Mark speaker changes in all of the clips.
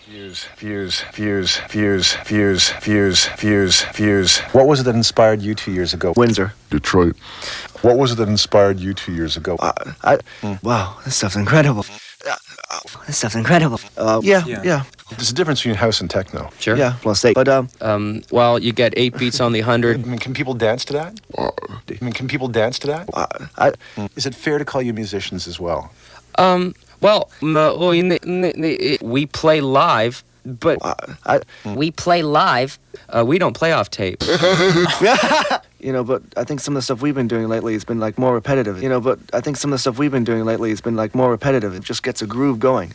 Speaker 1: Fuse. What was it that inspired you 2 years ago?
Speaker 2: Windsor.
Speaker 3: Detroit.
Speaker 1: What was it that inspired you 2 years ago?
Speaker 2: Wow, this stuff's incredible. This stuff's incredible. Yeah.
Speaker 1: There's a difference between house and techno.
Speaker 4: Sure.
Speaker 2: Yeah, plus 8. But,
Speaker 4: Well, you get 8 beats on the 100.
Speaker 1: I mean, can people dance to that? Is it fair to call you musicians as well?
Speaker 4: Well, we play live, but we play live. We don't play off tape.
Speaker 2: But I think some of the stuff we've been doing lately has been like more repetitive. It just gets a groove going.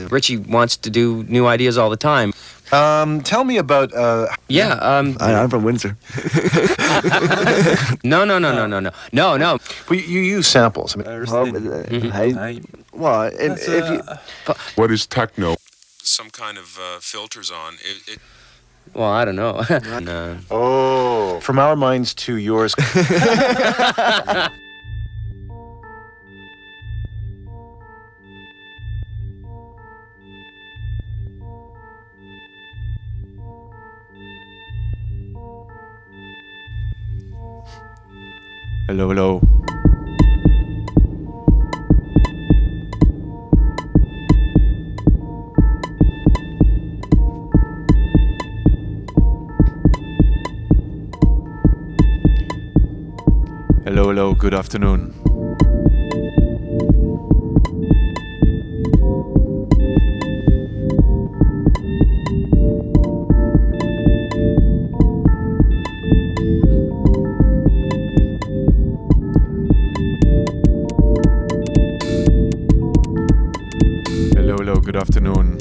Speaker 4: Richie wants to do new ideas all the time.
Speaker 1: Tell me about,
Speaker 2: I'm from Windsor.
Speaker 4: No.
Speaker 1: Well, you use samples. I mean,
Speaker 3: What is techno?
Speaker 5: Some kind of filters on it.
Speaker 4: Well, I don't know. No.
Speaker 1: Oh, from our minds to yours.
Speaker 6: Hello. Hello, good afternoon. Hello, good afternoon.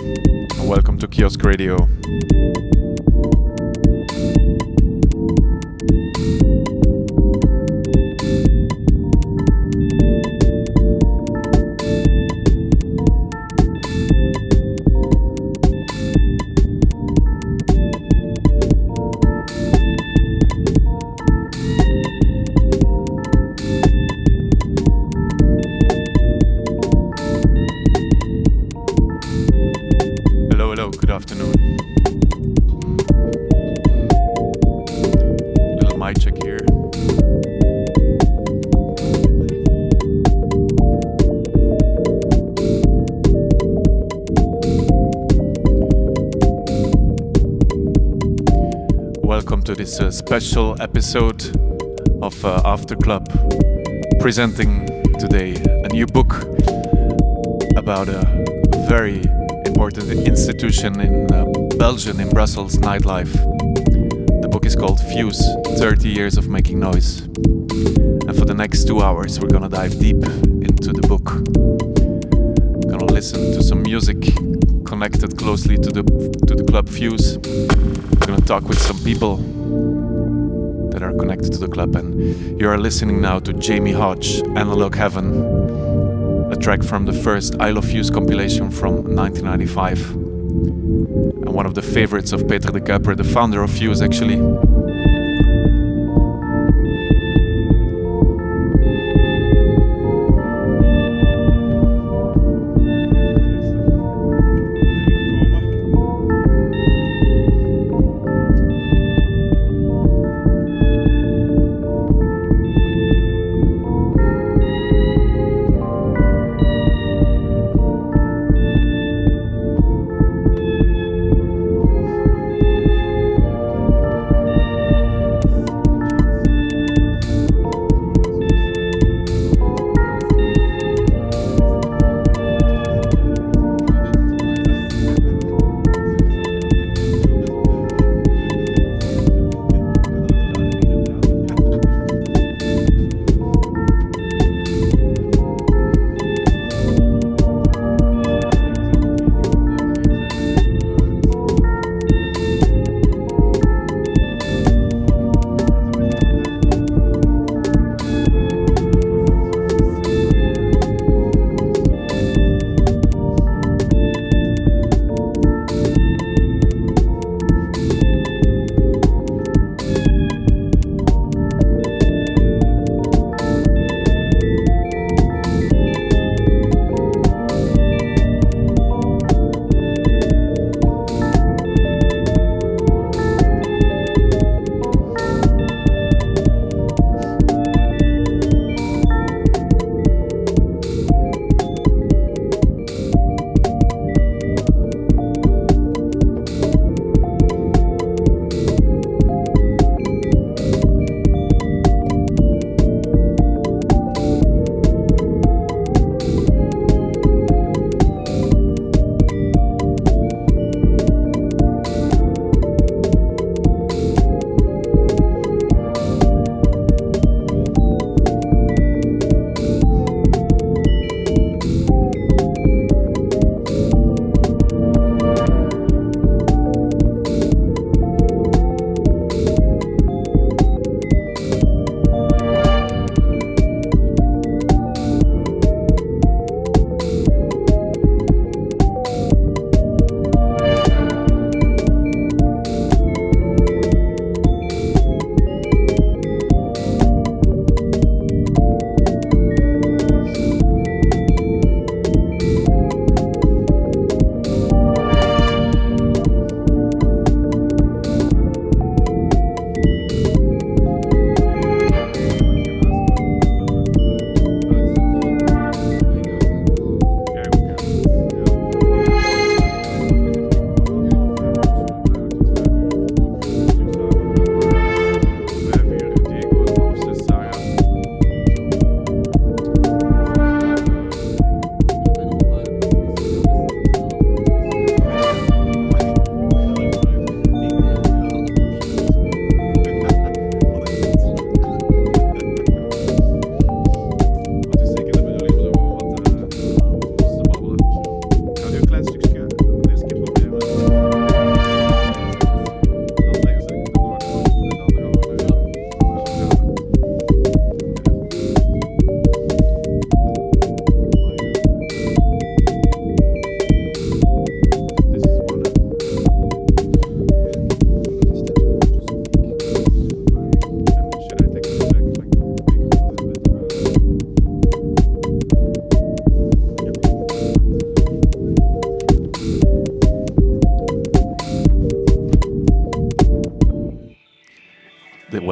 Speaker 6: And welcome to Kiosk Radio. Good afternoon. Little mic check here. Welcome to this special episode of AfterClub, presenting today a new book about a very important institution in Belgium, in Brussels, nightlife. The book is called Fuse, 30 Years of Making Noise. And for the next 2 hours, we're gonna dive deep into the book. We're gonna listen to some music connected closely to the club Fuse. We're gonna talk with some people that are connected to the club. And you are listening now to Jamie Hodge, Analog Heaven, a track from the first I Love Fuse compilation from 1995, and one of the favorites of Peter de Kuiper, the founder of Fuse, actually.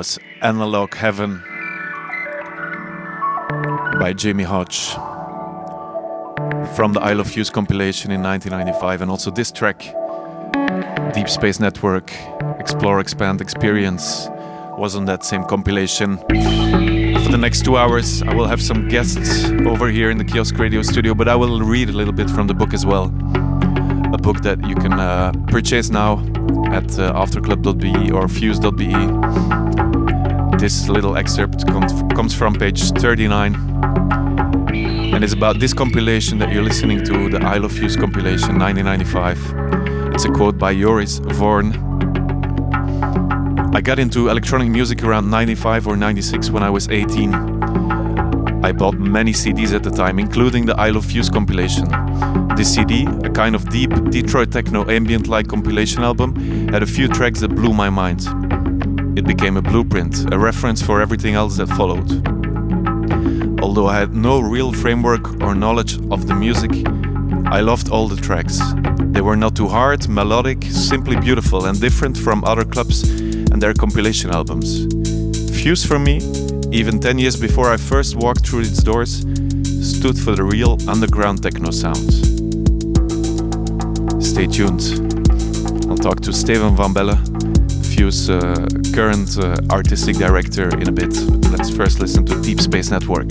Speaker 6: was Analog Heaven by Jamie Hodge from the Isle of Fuse compilation in 1995, and also this track, Deep Space Network, Explore, Expand, Experience, was on that same compilation. For the next 2 hours, I will have some guests over here in the Kiosk Radio studio, but I will read a little bit from the book as well. A book that you can purchase now at afterclub.be or fuse.be. This little excerpt comes from page 39 and is about this compilation that you're listening to, the Isle of Fuse compilation 1995. It's a quote by Joris Voorn. I got into electronic music around 95 or 96 when I was 18. I bought many CDs at the time, including the Isle of Fuse compilation. This CD, a kind of deep Detroit techno ambient-like compilation album, had a few tracks that blew my mind. It became a blueprint, a reference for everything else that followed. Although I had no real framework or knowledge of the music, I loved all the tracks. They were not too hard, melodic, simply beautiful and different from other clubs and their compilation albums. Fuse for me, even 10 years before I first walked through its doors, stood for the real underground techno sound. Stay tuned. I'll talk to Steven van Belle, Fuse current artistic director, in a bit. Let's first listen to Deep Space Network.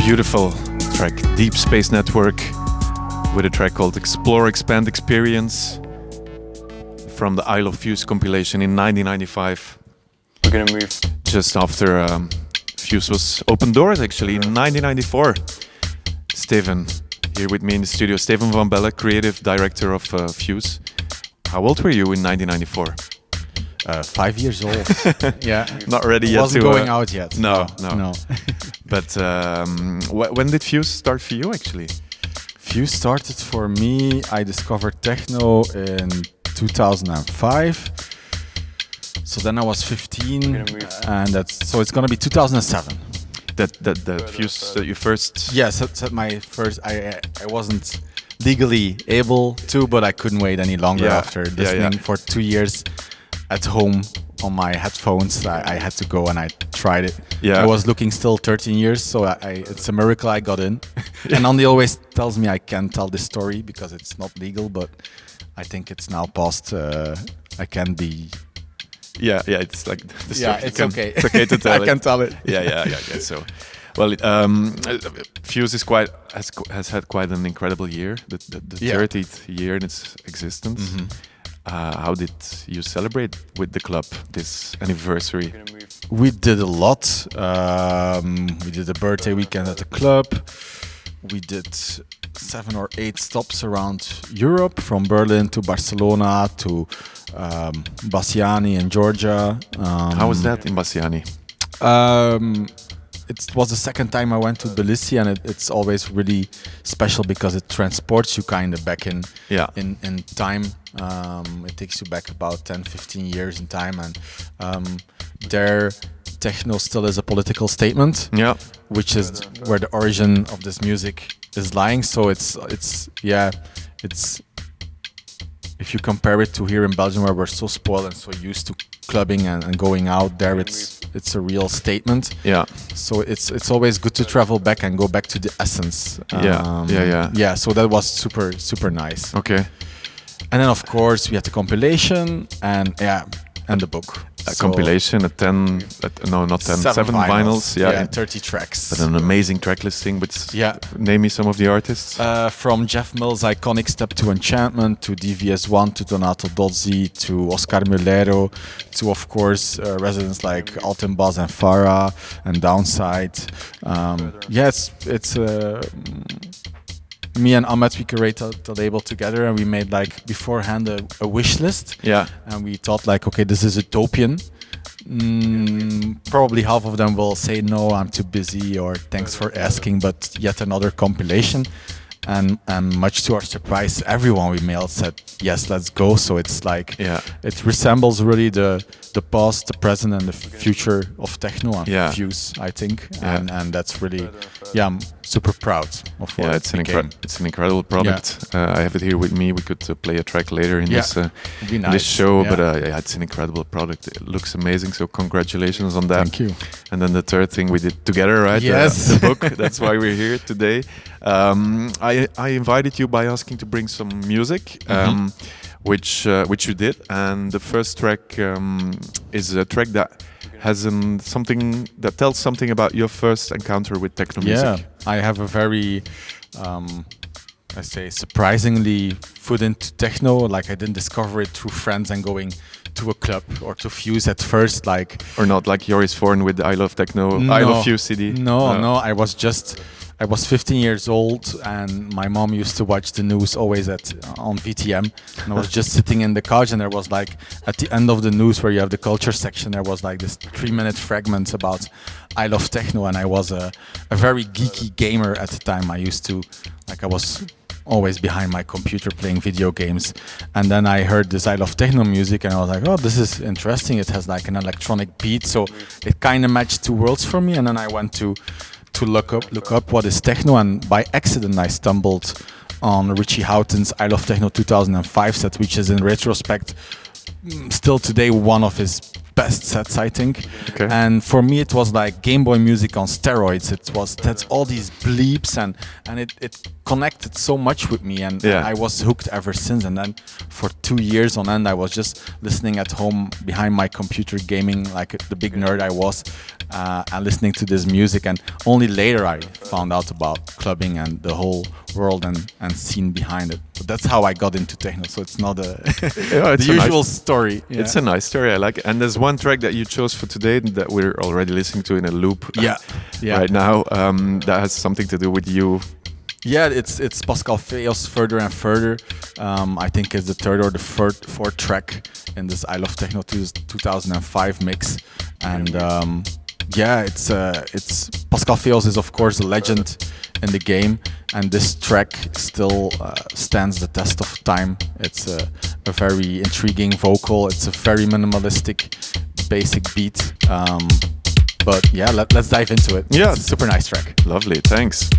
Speaker 6: beautiful track, Deep Space Network, with a track called Explore, Expand, Experience from the Isle of Fuse compilation in 1995.
Speaker 3: We're gonna move
Speaker 6: Just after Fuse was open doors, actually, in 1994. Steven, here with me in the studio. Steven van Belle, creative director of Fuse. How old were you in 1994?
Speaker 7: 5 years old. Yeah,
Speaker 6: Not ready yet
Speaker 7: wasn't
Speaker 6: to
Speaker 7: going out yet.
Speaker 6: No. But when did Fuse start for you, actually?
Speaker 7: Fuse started for me. I discovered techno in 2005. So then I was 15, and so it's gonna be 2007.
Speaker 6: That Fuse that you first.
Speaker 7: Yes, that's my first. I wasn't legally able to, but I couldn't wait any longer after listening for 2 years at home on my headphones. I had to go and I tried it.
Speaker 6: Yeah.
Speaker 7: I was looking still 13 years, so it's a miracle I got in. And Andy always tells me I can't tell this story because it's not legal, but I think it's now past. I can be.
Speaker 6: Yeah, it's like the story.
Speaker 7: It's okay.
Speaker 6: It's okay to tell
Speaker 7: I can tell it.
Speaker 6: Yeah. So, well, Fuse has had quite an incredible year. The 30th year in its existence.
Speaker 7: Mm-hmm.
Speaker 6: How did you celebrate with the club this anniversary?
Speaker 7: We did a lot. We did a birthday weekend at the club. We did 7 or 8 stops around Europe, from Berlin to Barcelona to Bassiani in Georgia.
Speaker 6: How was that in Bassiani?
Speaker 7: It was the second time I went to Tbilisi, and it's always really special because it transports you kind of back in time. It takes you back about 10-15 years in time, and there techno still is a political statement, which is where the origin of this music is lying. So it's if you compare it to here in Belgium, where we're so spoiled and so used to clubbing and going out, there it's a real statement. So it's always good to travel back and go back to the essence. So that was super nice.
Speaker 6: Okay.
Speaker 7: And then of course we had the compilation and the book.
Speaker 6: A compilation, not 10, 7 vinyls.
Speaker 7: And 30 tracks.
Speaker 6: But an amazing track listing. But name me some of the artists.
Speaker 7: From Jeff Mills' iconic Step to Enchantment, to DVS1, to Donato Dozzi, to Oscar Mulero, to of course residents like Alton Bass and Farah and Downside. Me and Ahmed, we curated the label together, and we made beforehand a wish list. And we thought okay, this is utopian. Probably half of them will say no, I'm too busy, or thanks for asking, but yet another compilation. And much to our surprise, everyone we mailed said yes, let's go. So it's it resembles really the past, the present, and the future of techno and Fuse, I think. And that's really I'm super proud of what
Speaker 6: it's an incredible product. I have it here with me. We could play a track later in this show, but it's an incredible product. It looks amazing, so congratulations on that.
Speaker 7: Thank you.
Speaker 6: And then the third thing we did together, right?
Speaker 7: Yes.
Speaker 6: The book. That's why we're here today. I invited you by asking to bring some music, which you did, and the first track is a track that has something that tells something about your first encounter with techno music.
Speaker 7: I have a very I say surprisingly foot into techno. I didn't discover it through friends and going to a club or to Fuse at first,
Speaker 6: or not like Joris Voorn with I Love Techno, I Love Fuse CD.
Speaker 7: No, I was 15 years old, and my mom used to watch the news always on VTM, and I was just sitting in the couch, and there was at the end of the news where you have the culture section, there was this 3-minute fragment about I Love Techno, and I was a very geeky gamer at the time. I used to I was always behind my computer playing video games, and then I heard this I Love Techno music, and I was like, oh, this is interesting. It has an electronic beat, so it kind of matched two worlds for me. And then I went to look up what is techno, and by accident I stumbled on Richie Houghton's I Love Techno 2005 set, which is in retrospect still today one of his best sets, I think.
Speaker 6: Okay.
Speaker 7: And for me, it was like Game Boy music on steroids. That's all these bleeps, and it connected so much with me, and I was hooked ever since. And then for 2 years on end, I was just listening at home behind my computer, gaming like the big nerd I was, and listening to this music. And only later I found out about clubbing and the whole world and scene behind it. But that's how I got into techno. So it's not the usual story. Yeah.
Speaker 6: It's a nice story. I like it. And there's one track that you chose for today that we're already listening to in a loop right now. That has something to do with you.
Speaker 7: Yeah, it's Pascal Feos, Further and Further. I think it's the third or the fourth track in this I Love Techno 2005 mix. And it's Pascal Feos is of course a legend in the game, and this track still stands the test of time. It's a very intriguing vocal. It's a very minimalistic, basic beat. But yeah, let's dive into it.
Speaker 6: Yeah,
Speaker 7: it's a super nice track.
Speaker 6: Lovely, thanks.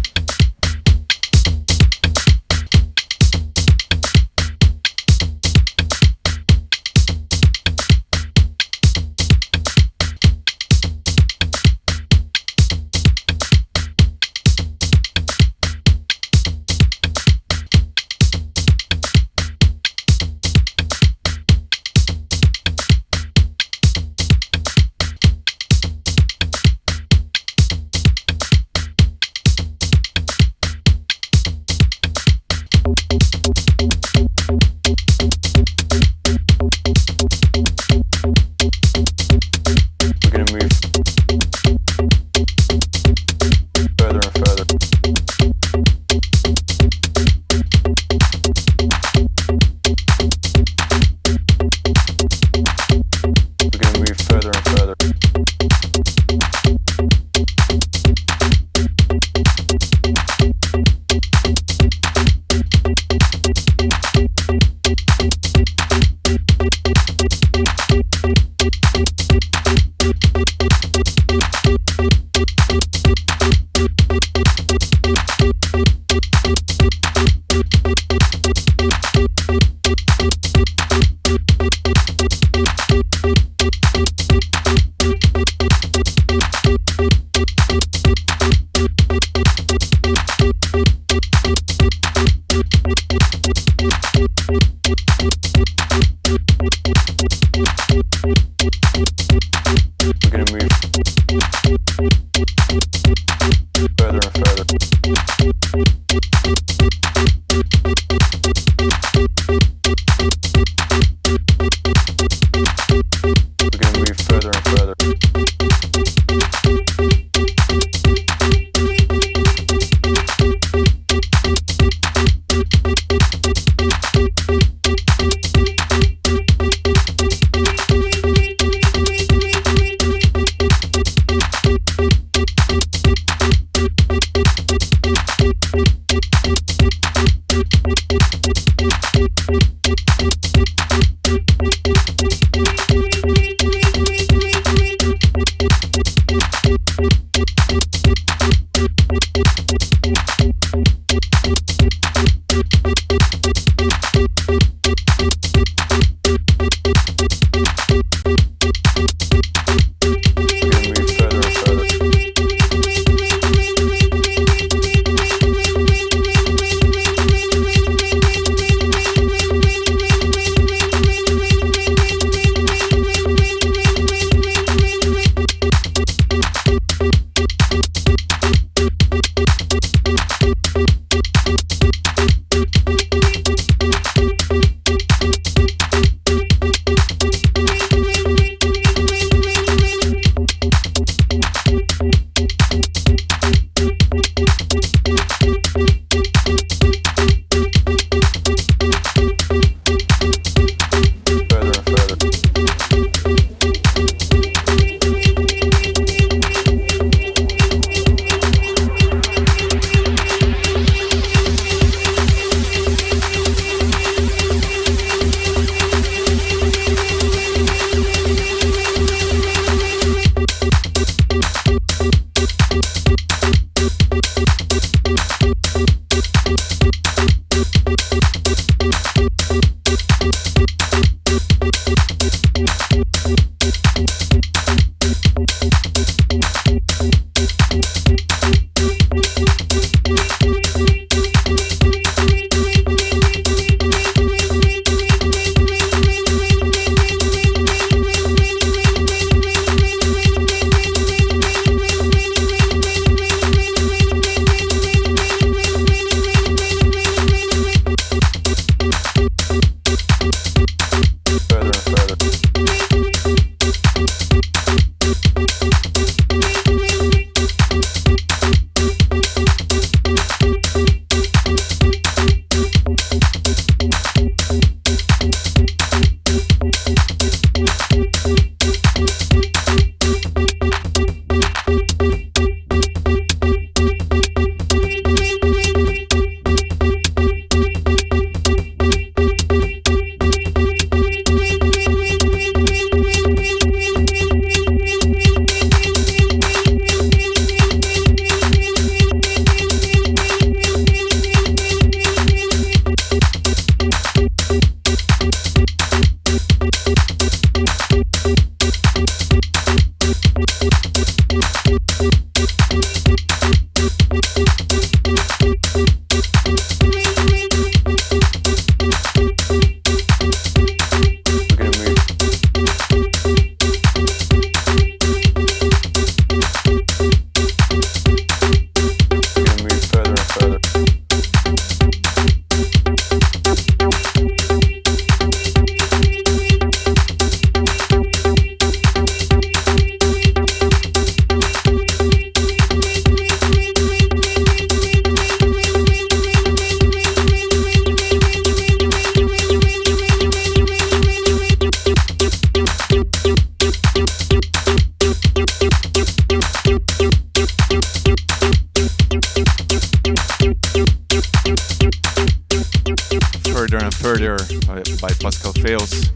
Speaker 6: by Pascal Feos,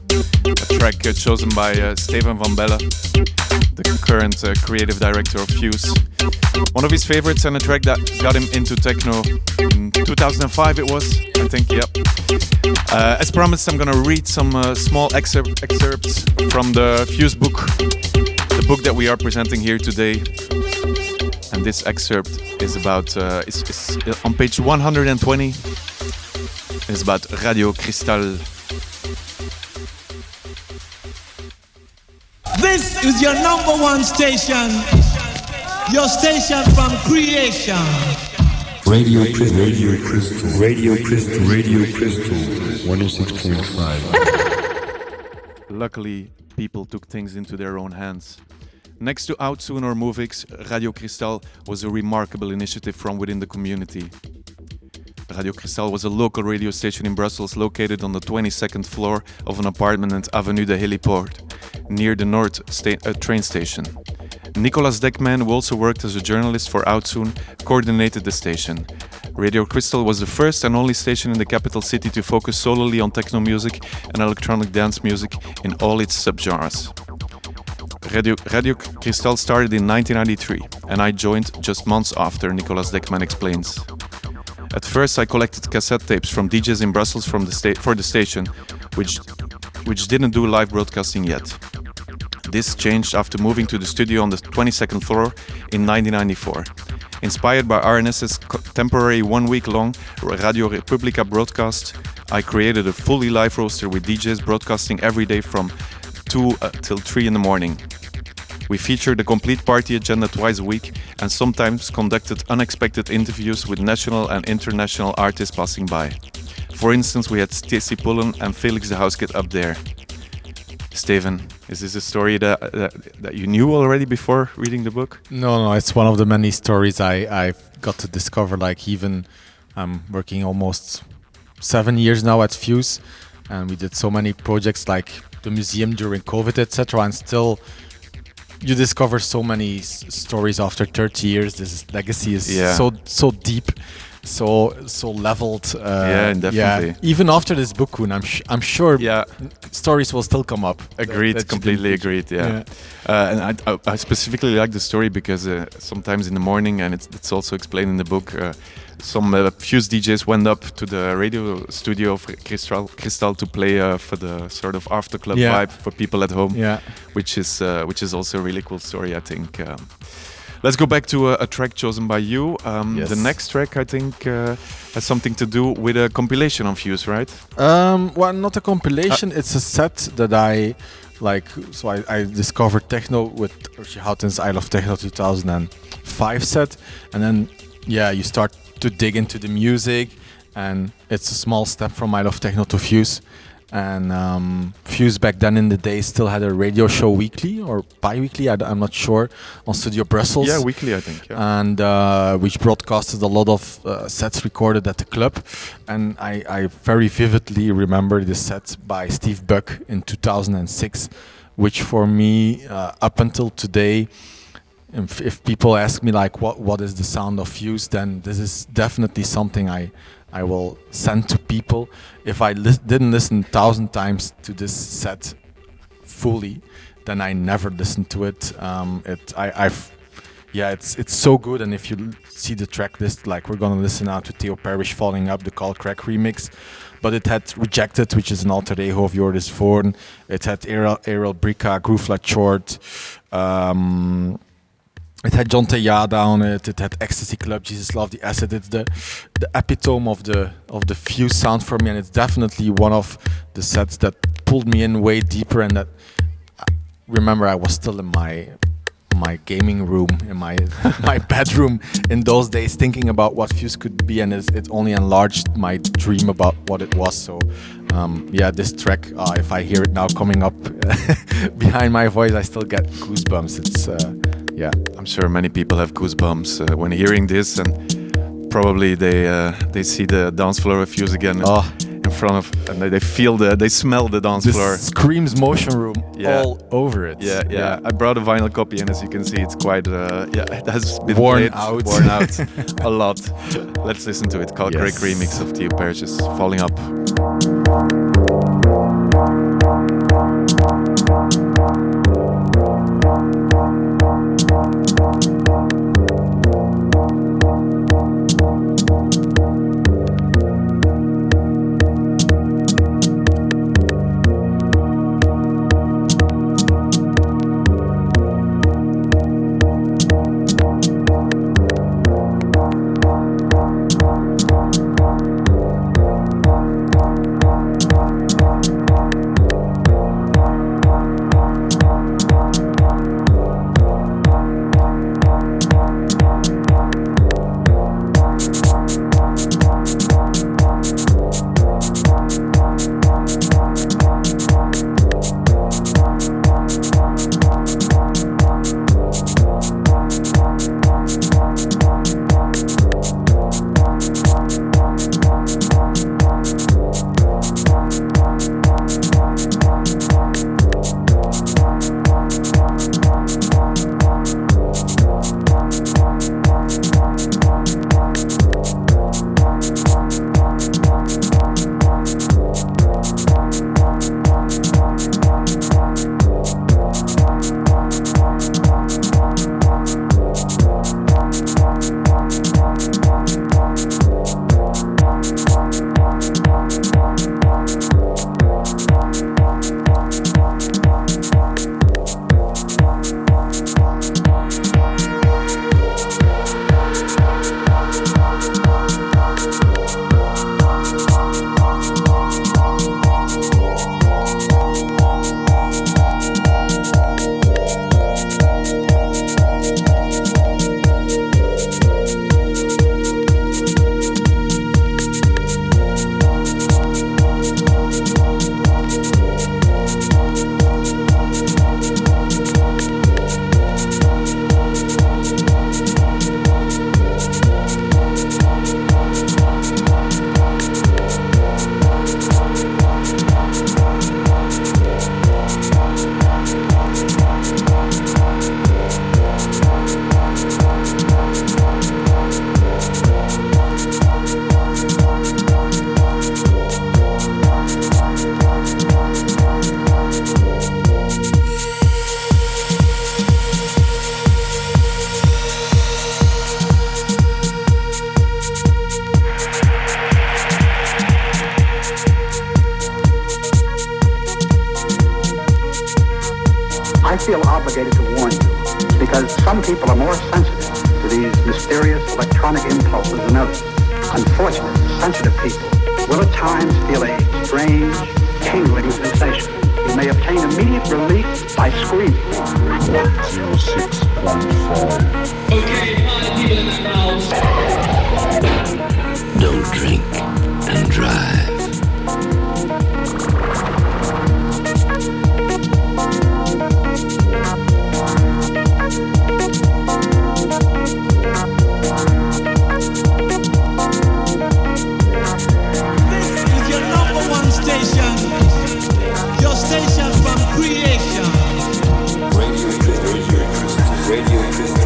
Speaker 6: a track chosen by Steven van Belle, the current creative director of Fuse. One of his favorites and a track that got him into techno in 2005 it was, I think, yep. As promised, I'm gonna read some small excerpts from the Fuse book, the book that we are presenting here today. And this excerpt is about, is on page 120. It's about Radio Cristal.
Speaker 3: This is your number one station, your station from creation.
Speaker 8: Radio Crystal, Radio Crystal, Radio Crystal, Radio Crystal, 106.5.
Speaker 6: Luckily, people took things into their own hands. Next to Outsoon or Movix, Radio Cristal was a remarkable initiative from within the community. Radio Cristal was a local radio station in Brussels located on the 22nd floor of an apartment at Avenue de Héliport, near the North train station. Nicolas Dekman, who also worked as a journalist for Outsoon, coordinated the station. Radio Cristal was the first and only station in the capital city to focus solely on techno music and electronic dance music in all its subgenres. Radio Cristal started in 1993, and I joined just months after, Nicolas Dekman explains. At first, I collected cassette tapes from DJs in Brussels for the station, which didn't do live broadcasting yet. This changed after moving to the studio on the 22nd floor in 1994. Inspired by RNS's temporary 1 week long Radio Republica broadcast, I created a fully live roster with DJs broadcasting every day from 2 till 3 in the morning. We featured a complete party agenda twice a week and sometimes conducted unexpected interviews with national and international artists passing by. For instance, we had Stacey Pullen and Felix de Houskit up there. Steven, is this a story that you knew already before reading the book?
Speaker 7: No, it's one of the many stories I've got to discover. Like, even I'm working almost 7 years now at Fuse, and we did so many projects like the museum during COVID, etc. And still, you discover so many stories after 30 years. This legacy is so deep, so leveled.
Speaker 6: Definitely. Yeah,
Speaker 7: even after this book, Koen, I'm sure stories will still come up.
Speaker 6: Agreed, completely agreed. Yeah. And I specifically like the story because sometimes in the morning, and it's also explained in the book, some Fuse DJs went up to the radio studio of Cristal to play for the sort of AfterClub vibe for people at home, which is also a really cool story, I think. Let's go back to a track chosen by you.
Speaker 7: Yes.
Speaker 6: The next track, I think, has something to do with a compilation on Fuse, right?
Speaker 7: Well, not a compilation. It's a set that I like. So I discovered techno with Urshi Houten's I Love Techno 2005 set, and then you start to dig into the music, and it's a small step from I Love Techno to Fuse. And Fuse back then in the day still had a radio show weekly or bi-weekly, I'm not sure, on Studio Brussels.
Speaker 6: Yeah, weekly, I think. Yeah.
Speaker 7: And which broadcasted a lot of sets recorded at the club. And I very vividly remember the set by Steve Buck in 2006, which for me, up until today, if people ask me like what is the sound of Fuse, then this is definitely something I will send to people. If I didn't listen 1,000 times to this set fully, then I never listened to it. It's so good. And if you see the track list, like we're gonna listen now to Theo Parrish Falling Up, the Call Crack remix. But it had Rejected, which is an alter ego of Joris Voorn. It had Errol Bricka, Groove La Short. It had John Tejada on it. It had Ecstasy Club, Jesus Love the Acid. It's the epitome of the Fuse sound for me, and it's definitely one of the sets that pulled me in way deeper. And that remember, I was still in my gaming room, in my bedroom in those days, thinking about what Fuse could be, and it only enlarged my dream about what it was. So this track, if I hear it now coming up behind my voice, I still get goosebumps. It's
Speaker 6: I'm sure many people have goosebumps when hearing this, and probably they see the dance floor of Fuse again in front of, and they smell the dance floor.
Speaker 7: Screams Motion Room all over it.
Speaker 6: Yeah. I brought a vinyl copy, and as you can see, it's quite it has been
Speaker 7: worn
Speaker 6: out a lot. Let's listen to it. Call Craig remix of Theo Parrish's Falling Up.
Speaker 9: because some people are more sensitive to these mysterious electronic impulses than others. Unfortunately, sensitive people will at times feel a strange, tingling sensation. You may obtain immediate relief by screaming.
Speaker 8: 106.5.
Speaker 3: Okay, party people in the house.
Speaker 10: Don't drink and drive.
Speaker 3: This is your number one station. Your station from creation.
Speaker 10: Radio Crystal.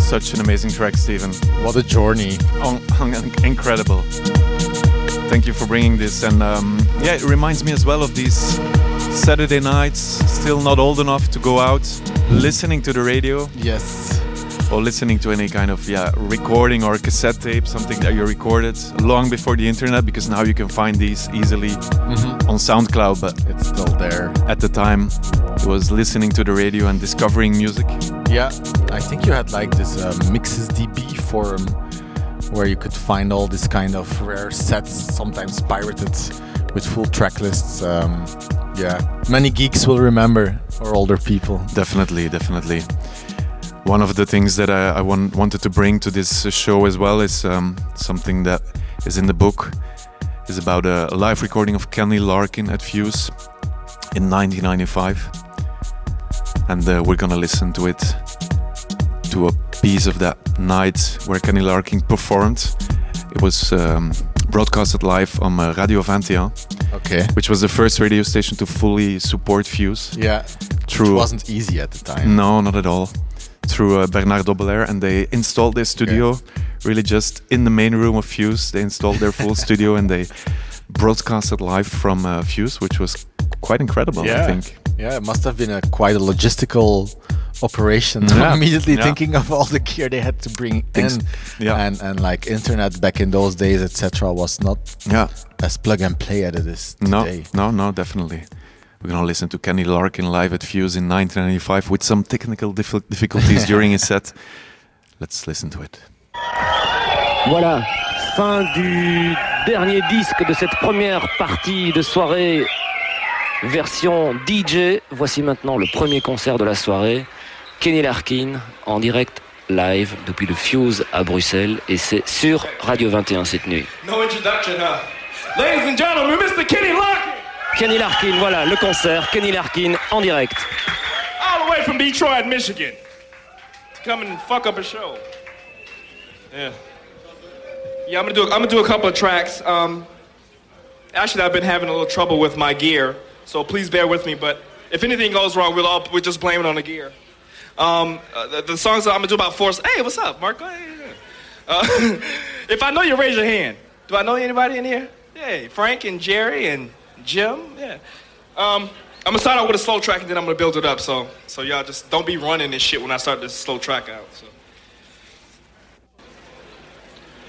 Speaker 6: Such an amazing track, Steven.
Speaker 7: What a journey.
Speaker 6: Incredible. Thank you for bringing this. And yeah, it reminds me as well of these Saturday nights, still not old enough to go out, listening to the radio.
Speaker 7: Yes.
Speaker 6: Or listening to any kind of recording or cassette tape, something that you recorded long before the internet, because now you can find these easily on SoundCloud, but
Speaker 7: it's still there.
Speaker 6: At the time, it was listening to the radio and discovering music.
Speaker 7: Yeah, I think you had like this MixesDB forum where you could find all this kind of rare sets, sometimes pirated with full track lists. Yeah, many geeks will remember, or older people.
Speaker 6: Definitely. One of the things that I wanted to bring to this show as well is something that is in the book. Is about a live recording of Kenny Larkin at Fuse in 1995. And we're gonna listen to it, to a piece of that night where Kenny Larkin performed. It was broadcasted live on Radio 21, which was the first radio station to fully support Fuse.
Speaker 7: Yeah, it wasn't easy at the time.
Speaker 6: No, not at all. Through Bernard Dobelair, and they installed their studio really just in the main room of Fuse. They installed their full studio and they broadcasted live from Fuse, which was quite incredible, I think.
Speaker 7: Yeah, it must have been quite a logistical operation. I'm immediately thinking of all the gear they had to bring in. And like internet back in those days, etc., was not as plug and play as it is today.
Speaker 6: No, definitely. We're going to listen to Kenny Larkin live at Fuse in 1995 with some technical difficulties during his set. Let's listen to it.
Speaker 11: Voilà, fin du dernier disque de cette première partie de soirée version DJ. Voici maintenant le premier concert de la soirée. Kenny Larkin en direct live depuis le Fuse à Bruxelles, et c'est sur Radio 21 cette nuit.
Speaker 12: No introduction, huh? Ladies and gentlemen, Mr. Kenny Larkin!
Speaker 11: Kenny Larkin, voilà le concert, Kenny Larkin en direct.
Speaker 12: All the way from Detroit, Michigan, to come and fuck up a show. Yeah. Yeah, I'm gonna do a couple of tracks. Actually, I've been having a little trouble with my gear, so please bear with me. But if anything goes wrong, we'll just blame it on the gear. The songs that I'm gonna do about force. Hey, what's up, Mark? If I know you, raise your hand. Do I know anybody in here? Hey, Frank and Jerry and Jim. Yeah. I'm gonna start out with a slow track and then I'm gonna build it up. So y'all just don't be running this shit when I start this slow track out. So.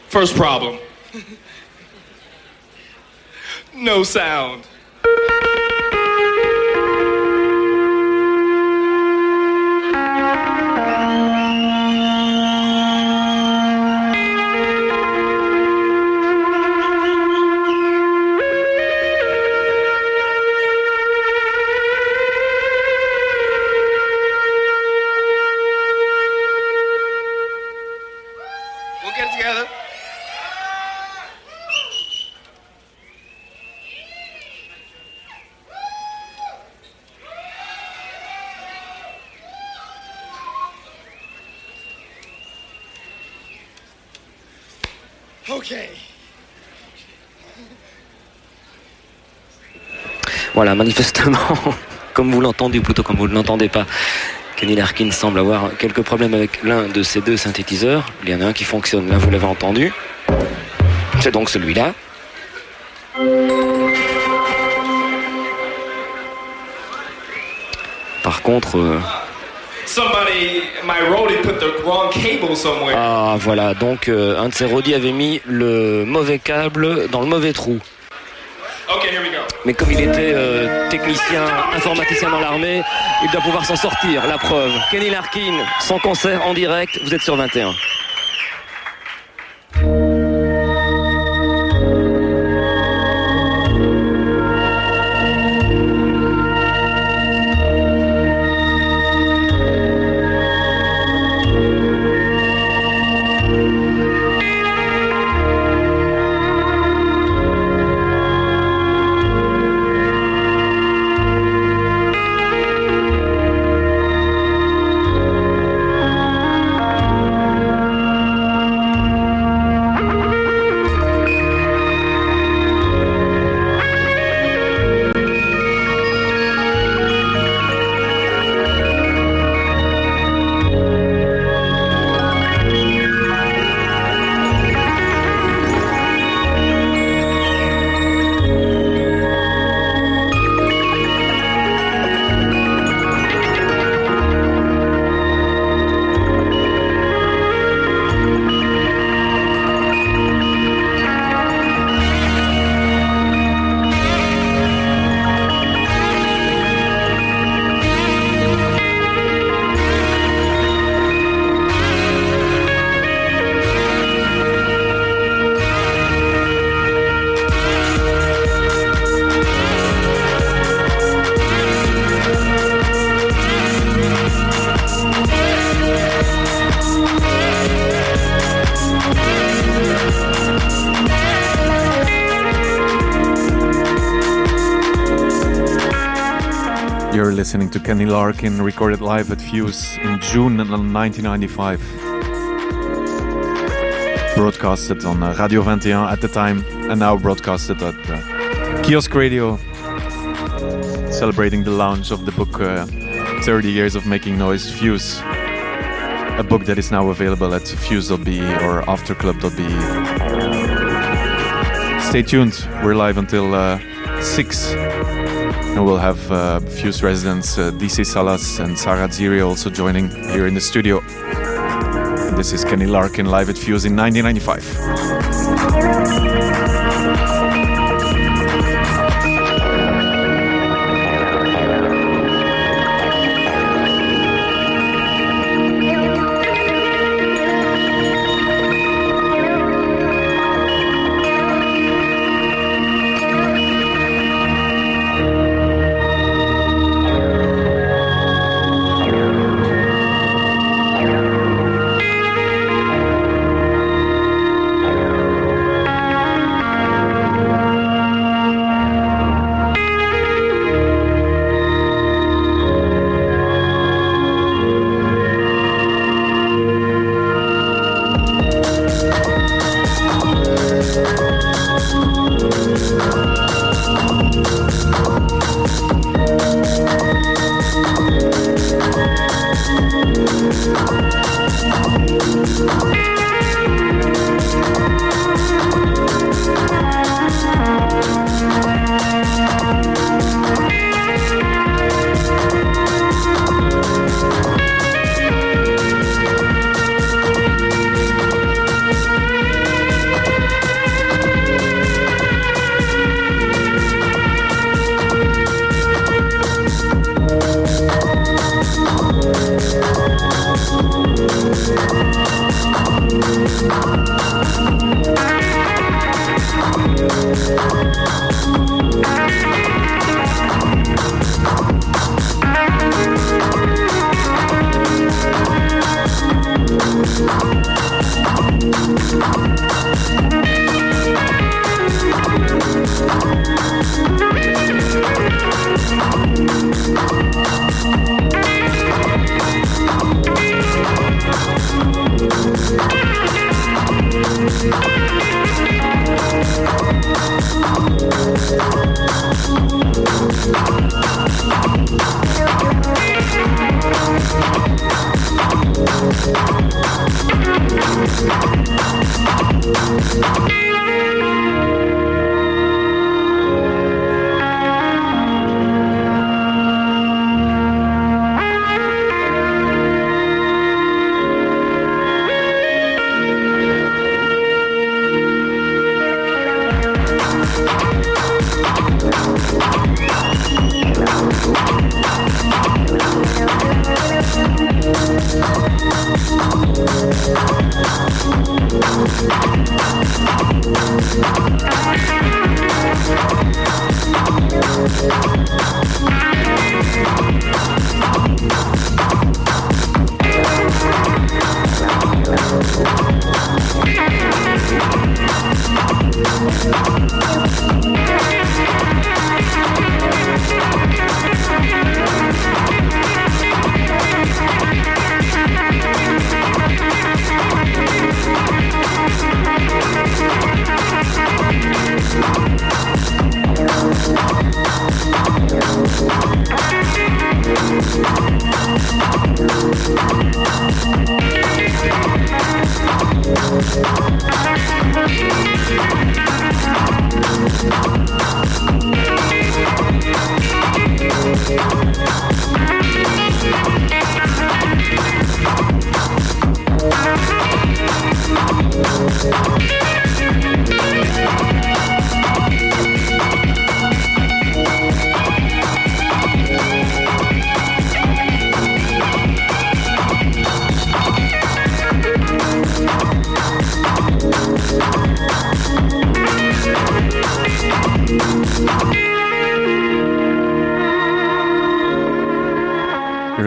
Speaker 12: First problem. No sound. We'll get it together. Okay.
Speaker 11: Voilà, manifestement, comme vous l'entendez, ou plutôt comme vous ne l'entendez pas, Kenny Larkin semble avoir quelques problèmes avec l'un de ces deux synthétiseurs. Il y en a un qui fonctionne, là vous l'avez entendu. C'est donc celui-là. Par contre... Ah voilà, donc un de ses roadies avait mis le mauvais câble dans le mauvais trou. Mais comme il était technicien, informaticien dans l'armée, il doit pouvoir s'en sortir, la preuve. Kenny Larkin, son concert en direct, vous êtes sur 21.
Speaker 6: You're listening to Kenny Larkin, recorded live at Fuse in June 1995. Broadcasted on Radio 21 at the time, and now broadcasted at Kiosk Radio, celebrating the launch of the book 30 Years of Making Noise, Fuse. A book that is now available at fuse.be or afterclub.be. Stay tuned, we're live until 6. And we'll have Fuse residents DC Salas and Sarah Ziri also joining here in the studio. This is Kenny Larkin live at Fuse in 1995.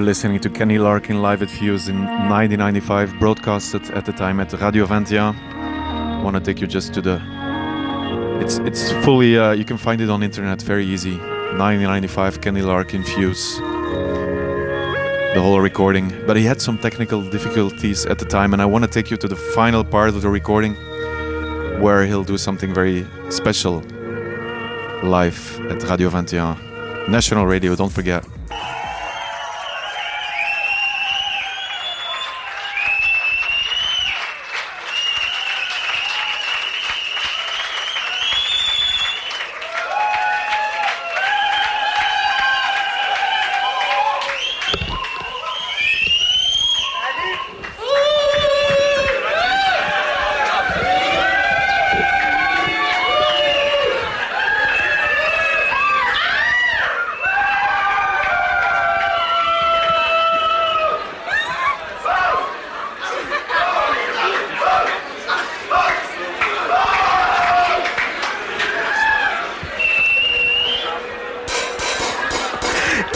Speaker 6: Listening to Kenny Larkin live at Fuse in 1995, broadcasted at the time at Radio 21. I want to take you just to the... It's fully... you can find it on internet, very easy. 1995, Kenny Larkin, Fuse. The whole recording. But he had some technical difficulties at the time, and I want to take you to the final part of the recording, where he'll do something very special live at Radio 21. National Radio, don't forget.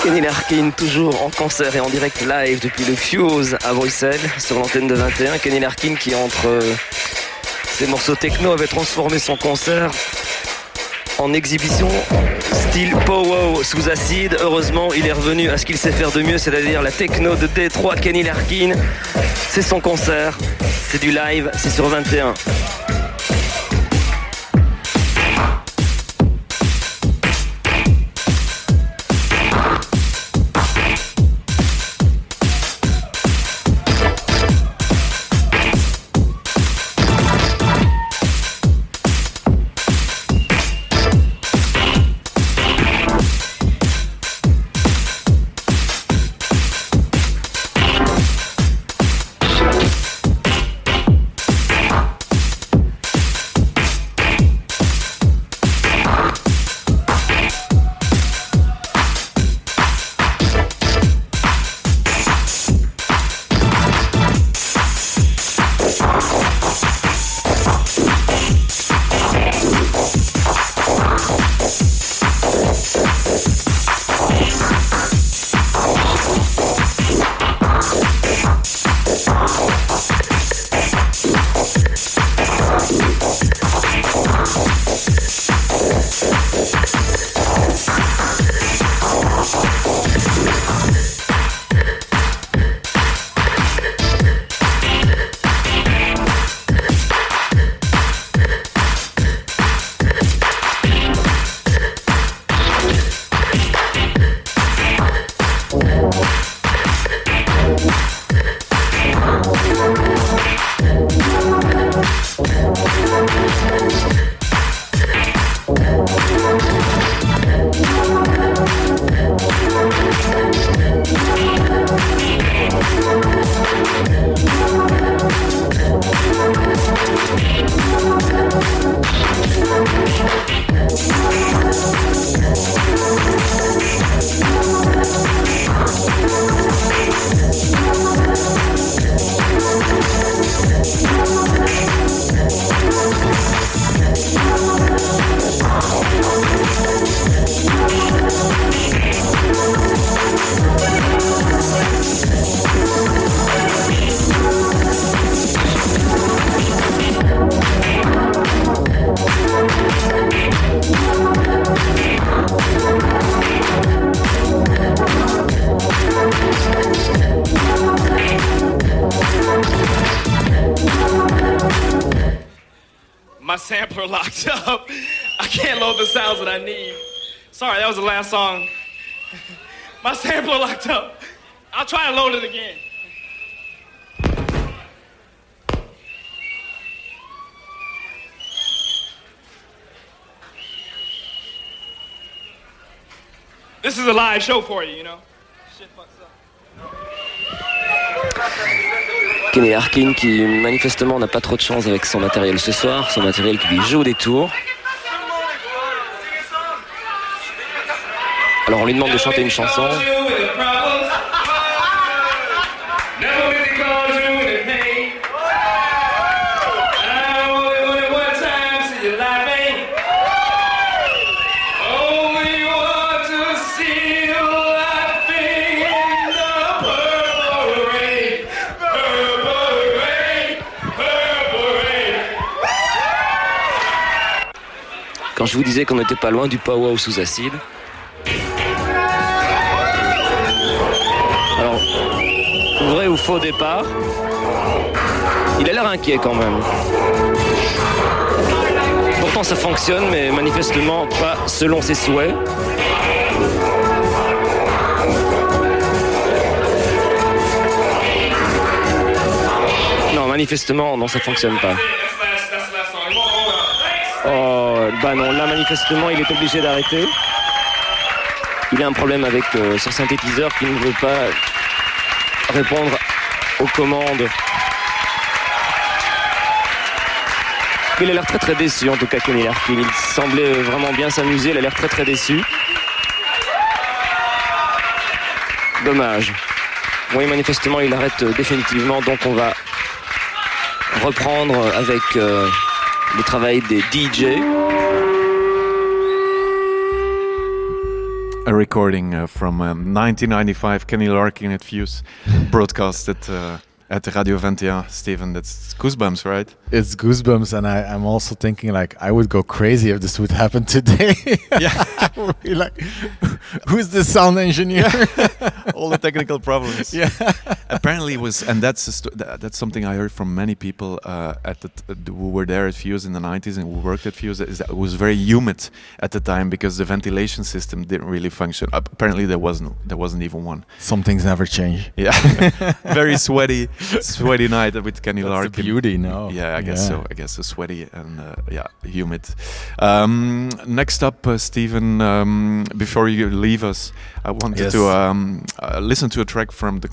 Speaker 11: Kenny Larkin, toujours en concert et en direct live depuis le Fuse à Bruxelles, sur l'antenne de 21. Kenny Larkin qui, entre ses morceaux techno, avait transformé son concert en exhibition style pow-wow sous acide. Heureusement, il est revenu à ce qu'il sait faire de mieux, c'est-à-dire la techno de Détroit. Kenny Larkin, c'est son concert, c'est du live, c'est sur 21.
Speaker 12: my sampler locked up. I can't load the sounds that I need. Sorry, that was the last song. My sampler locked up. I'll try to load it again. This is a live show for you, you know? Shit fucks up.
Speaker 11: Kenny Larkin qui manifestement n'a pas trop de chance avec son matériel ce soir, son matériel qui lui joue des tours. Alors on lui demande de chanter une chanson. Quand je vous disais qu'on n'était pas loin du pow-wow sous acide. Alors, vrai ou faux départ, il a l'air inquiet quand même. Pourtant ça fonctionne, mais manifestement pas selon ses souhaits. Non, manifestement, non, ça fonctionne pas. Oh, bah non, là manifestement il est obligé d'arrêter. Il a un problème avec son synthétiseur qui ne veut pas répondre aux commandes. Il a l'air très très déçu en tout cas, Kenny Larkin. Il semblait vraiment bien s'amuser, il a l'air très très déçu. Dommage. Oui, manifestement il arrête définitivement, donc on va reprendre avec le travail des DJ.
Speaker 6: A recording from 1995, Kenny Larkin at Fuse, broadcasted at Radio 21. Steven, that's goosebumps, right?
Speaker 7: It's goosebumps, and I'm also thinking like I would go crazy if this would happen today.
Speaker 6: Yeah,
Speaker 7: We're like, who's the sound engineer?
Speaker 6: All the technical problems.
Speaker 7: Yeah.
Speaker 6: Apparently, it was, and that's something I heard from many people who were there at Fuse in the 90s and who worked at Fuse. Is that it was very humid at the time because the ventilation system didn't really function. Apparently, there wasn't even one.
Speaker 7: Some things never change.
Speaker 6: Yeah, very sweaty night with Kenny Larkin.
Speaker 7: That's the beauty, no?
Speaker 6: Yeah, I guess so. I guess so sweaty and humid. Next up, Stephen. Before you leave us, I wanted to listen to a track from the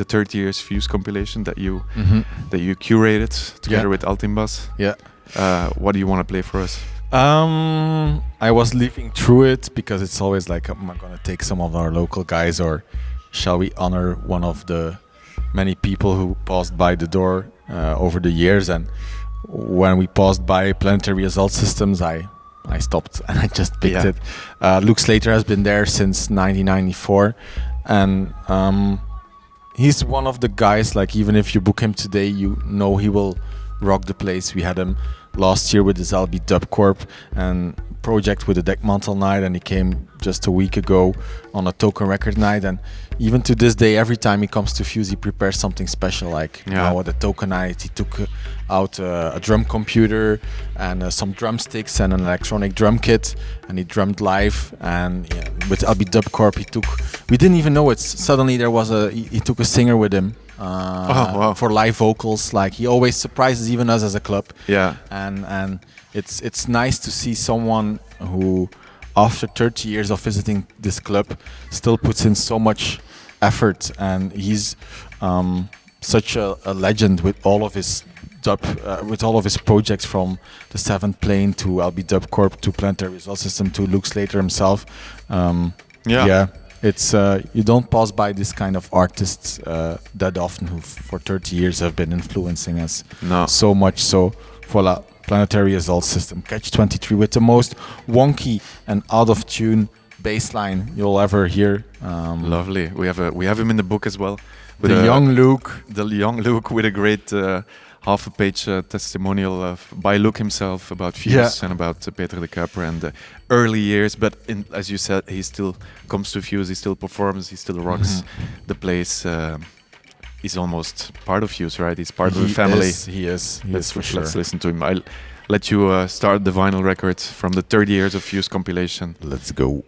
Speaker 6: 30 Years Fuse compilation that you curated together with Altimbas.
Speaker 7: Yeah.
Speaker 6: What do you want to play for us?
Speaker 7: I was leafing through it because it's always like, am I gonna take some of our local guys, or shall we honor one of the many people who passed by the door over the years? And when we passed by Planetary Result Systems, I stopped and I just picked it. Luke Slater has been there since 1994, and he's one of the guys, like, even if you book him today, you know he will rock the place. We had him last year with his LB Dub Corp and project with the Deckmantel night, and he came just a week ago on a Token Record night. And even to this day, every time he comes to Fuse, he prepares something special. Like now at the Token night, he took out a drum computer and some drumsticks and an electronic drum kit, and he drummed live. And with LB Dub Corp, we didn't even know it. Suddenly there was he took a singer with him. For live vocals. Like, he always surprises even us as a club.
Speaker 6: Yeah.
Speaker 7: And it's nice to see someone who, after 30 years of visiting this club, still puts in so much effort, and he's such a legend with all of his projects, from the Seventh Plane to LB Dub Corp to Planetary Result System to Luke Slater himself. It's you don't pass by this kind of artists that often, who for 30 years have been influencing us so much. So voila, Planetary Result System, Catch 23, with the most wonky and out of tune bass line you'll ever hear.
Speaker 6: Lovely. We have him in the book as well.
Speaker 7: With the young Luke
Speaker 6: with a great half a page testimonial by Luke himself about Fuse and about Peter de Kuiper and the early years. But as you said, he still comes to Fuse, he still performs, he still rocks the place is almost part of Fuse, right? He's part of the family.
Speaker 7: He is for sure.
Speaker 6: Let's listen to him. I'll let you start the vinyl record from the 30 Years of Fuse compilation.
Speaker 7: Let's go.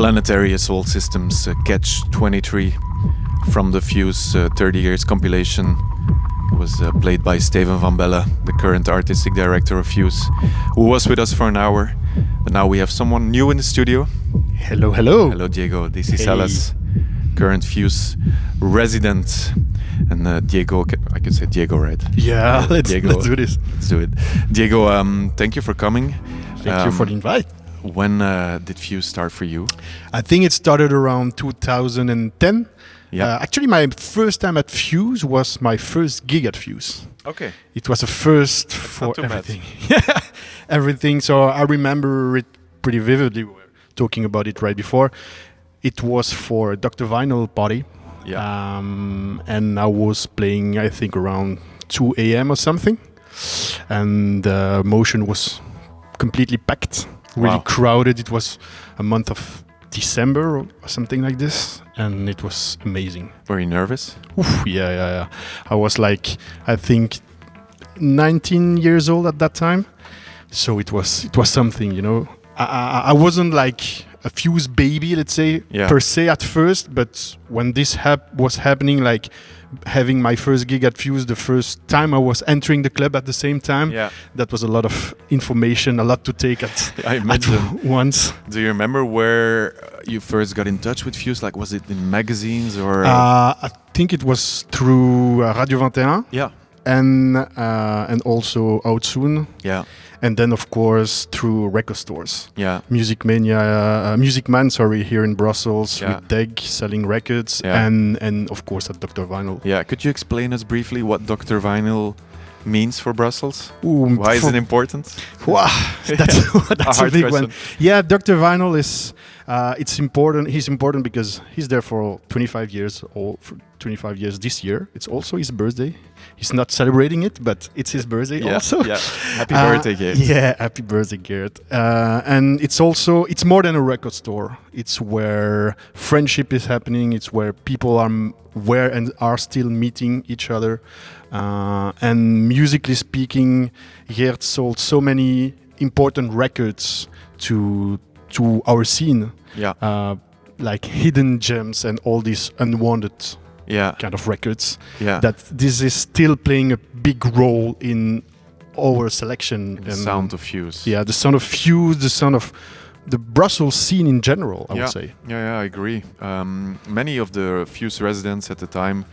Speaker 6: Planetary Assault Systems Catch 23 from the Fuse 30 Years compilation. It was played by Steven van Belle, the current artistic director of Fuse, who was with us for an hour. But now we have someone new in the studio.
Speaker 13: Hello, hello.
Speaker 6: Hello, Diego. This is Salas, current Fuse resident. And Diego, I could say Diego, right?
Speaker 13: Yeah, let's do this.
Speaker 6: Let's do it. Diego, thank you for coming.
Speaker 13: Thank you for the invite.
Speaker 6: When did Fuse start for you?
Speaker 13: I think it started around 2010.
Speaker 6: Yeah.
Speaker 13: Actually, my first time at Fuse was my first gig at Fuse.
Speaker 6: Okay.
Speaker 13: It was a first for everything. Yeah, everything. So I remember it pretty vividly. We were talking about it right before. It was for a Dr. Vinyl party.
Speaker 6: Yeah.
Speaker 13: And I was playing, I think, around 2 a.m. or something. And Motion was completely packed, really crowded. It was a month of December or something like this. And it was amazing.
Speaker 6: Were you nervous?
Speaker 13: Oof, yeah. I was like, I think, 19 years old at that time. So it was something, you know. I wasn't like a Fuse baby, let's say, per se at first, but when this was happening, like having my first gig at Fuse, the first time I was entering the club at the same time, that was a lot of information, a lot to take at once.
Speaker 6: Do you remember where you first got in touch with Fuse? Like, was it in magazines or?
Speaker 13: I think it was through Radio 21.
Speaker 6: Yeah.
Speaker 13: And also Out Soon.
Speaker 6: Yeah.
Speaker 13: And then, of course, through record stores.
Speaker 6: Yeah.
Speaker 13: Music Man, here in Brussels with Deg selling records.
Speaker 6: Yeah.
Speaker 13: And of course, at Dr. Vinyl.
Speaker 6: Yeah. Could you explain us briefly what Dr. Vinyl means for Brussels?
Speaker 13: Why
Speaker 6: is it important?
Speaker 13: Wow, that's a big
Speaker 6: question.
Speaker 13: one. Yeah, Dr. Vinyl is it's important. He's important because he's there for 25 years. For 25 years this year. It's also his birthday. He's not celebrating it, but it's his birthday also.
Speaker 6: Yeah. Happy birthday, Geert.
Speaker 13: Yeah, happy birthday, Geert. And it's more than a record store. It's where friendship is happening. It's where people are still meeting each other. And musically speaking, Geert sold so many important records to our scene.
Speaker 6: Yeah.
Speaker 13: Like hidden gems and all these unwanted kind of records.
Speaker 6: Yeah.
Speaker 13: That this is still playing a big role in our selection.
Speaker 6: The sound of Fuse.
Speaker 13: Yeah, the sound of Fuse, the sound of the Brussels scene in general, I would say.
Speaker 6: Yeah, I agree. Many of the Fuse residents at the time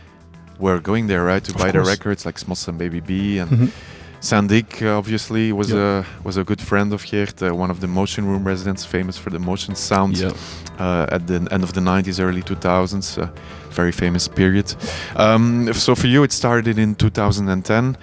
Speaker 6: were going there, right, to buy the records, like Smoss and Baby B, and Sandik obviously was a good friend of Geert, one of the Motion Room residents, famous for the Motion sound at the end of the 90s, early 2000s, very famous period. So for you, it started in 2010.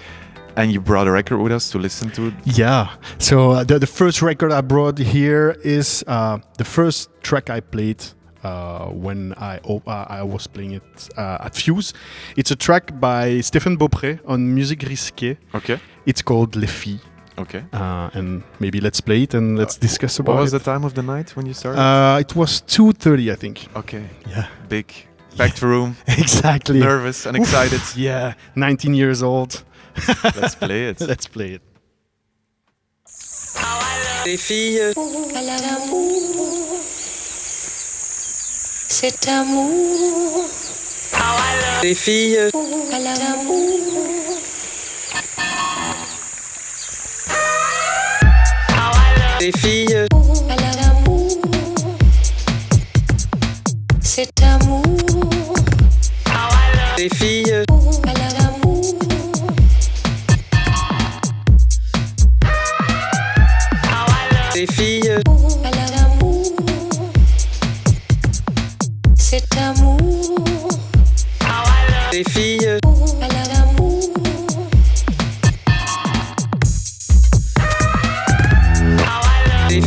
Speaker 6: And you brought a record with us to listen to?
Speaker 13: Yeah. So the first record I brought here is the first track I played when I was playing it at Fuse. It's a track by Stéphane Beaupré on Musique Risquée.
Speaker 6: Okay.
Speaker 13: It's called Les Filles.
Speaker 6: Okay.
Speaker 13: And maybe let's play it and let's discuss about it.
Speaker 6: What was the time of the night when you started?
Speaker 13: It was 2:30, I think.
Speaker 6: Okay.
Speaker 13: Yeah.
Speaker 6: Big. Packed room.
Speaker 13: Exactly.
Speaker 6: Nervous and excited.
Speaker 13: Yeah. 19 years old.
Speaker 6: Let's play it.
Speaker 13: Let's play it.
Speaker 14: Les filles, cet amour. Les filles, les filles, cet amour. Les filles. Les filles, cet amour. Les filles, les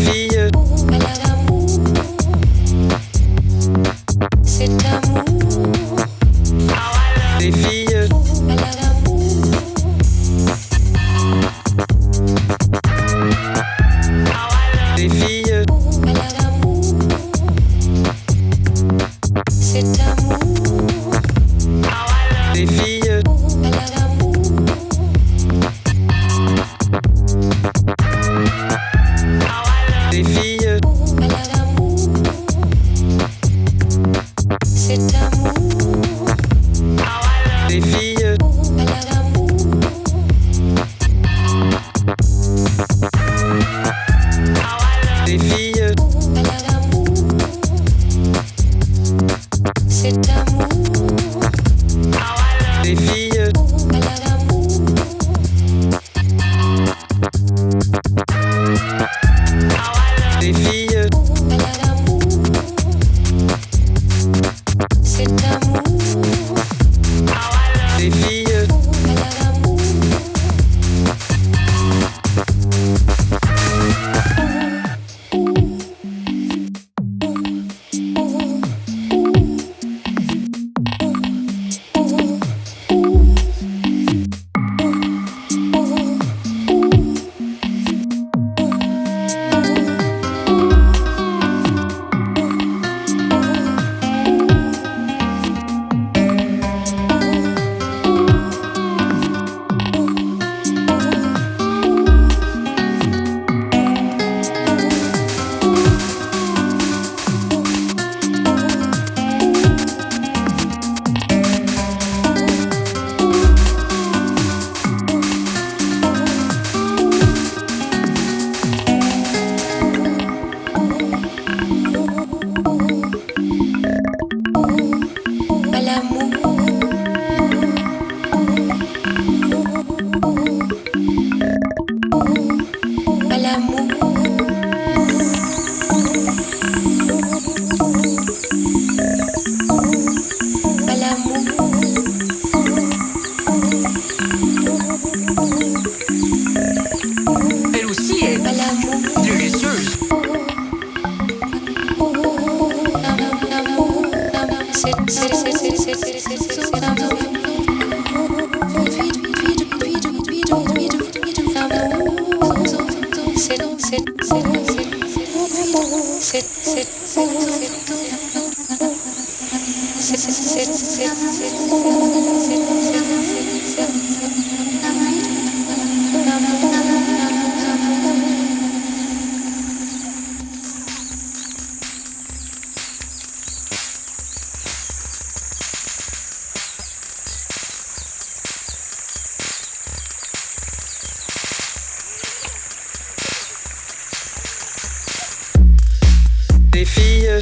Speaker 14: Des filles.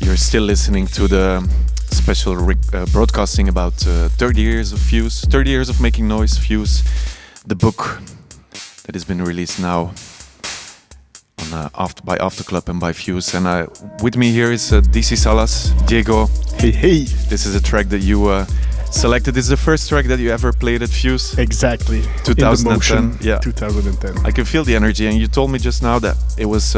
Speaker 6: You're still listening to the special broadcasting about 30 years of Fuse, 30 years of making noise, Fuse, the book that has been released now on, by AfterClub and by Fuse. And with me here is DC Salas, Diego.
Speaker 13: Hey, hey.
Speaker 6: This is a track that you selected. This is the first track that you ever played at Fuse.
Speaker 13: Exactly.
Speaker 6: 2010. Yeah.
Speaker 13: 2010.
Speaker 6: I can feel the energy, and you told me just now that it was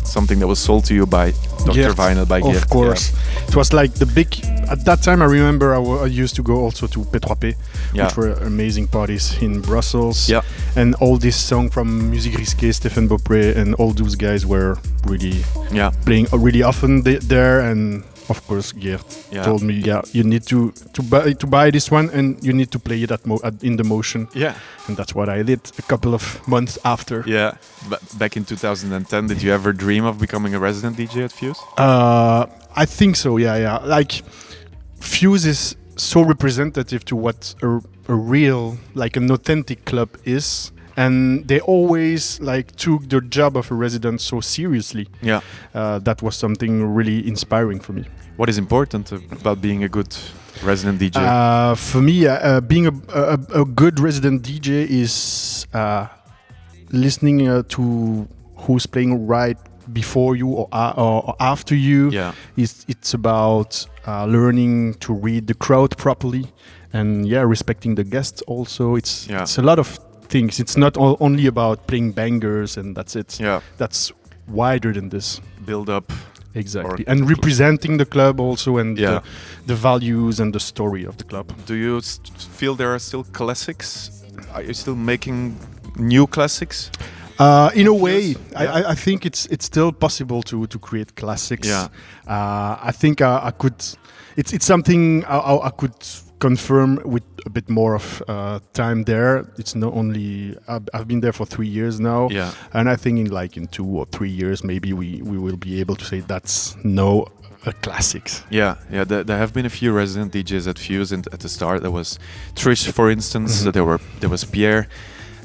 Speaker 6: something that was sold to you by Dr. Vinyl, by Geert.
Speaker 13: Of course. Yeah. It was like the big... At that time, I remember I used to go also to P3P, which were amazing parties in Brussels.
Speaker 6: Yeah.
Speaker 13: And all this song from Musique Risquée, Stéphane Beaupré, and all those guys were really playing really often there. And of course, Geert told me, you need to buy this one, and you need to play it in the motion.
Speaker 6: Yeah.
Speaker 13: And that's what I did a couple of months after.
Speaker 6: Yeah. Back in 2010, did you ever dream of becoming a resident DJ at Fuse?
Speaker 13: I think so, yeah. Like, Fuse is so representative to what a real, like an authentic club is. And they always like took their job of a resident so seriously.
Speaker 6: Yeah.
Speaker 13: That was something really inspiring for me.
Speaker 6: What is important about being a good resident DJ?
Speaker 13: For me, being a good resident DJ is listening to who's playing right before you or after you.
Speaker 6: Yeah.
Speaker 13: It's about learning to read the crowd properly, and respecting the guests also. It's a lot of things. It's not only about playing bangers and that's it.
Speaker 6: Yeah.
Speaker 13: That's wider than this.
Speaker 6: Build up.
Speaker 13: Exactly. And representing the club also, and the values and the story of the club.
Speaker 6: Do you feel there are still classics? Are you still making new classics?
Speaker 13: In a way, I think it's still possible to create classics.
Speaker 6: Yeah.
Speaker 13: I think I could. It's something I could confirm with a bit more of time there. It's not only I've been there for 3 years now, and I think in 2 or 3 years maybe we will be able to say that's a classics.
Speaker 6: Yeah. There have been a few resident DJs at Fuse, and at the start there was Trish, for instance. There was Pierre.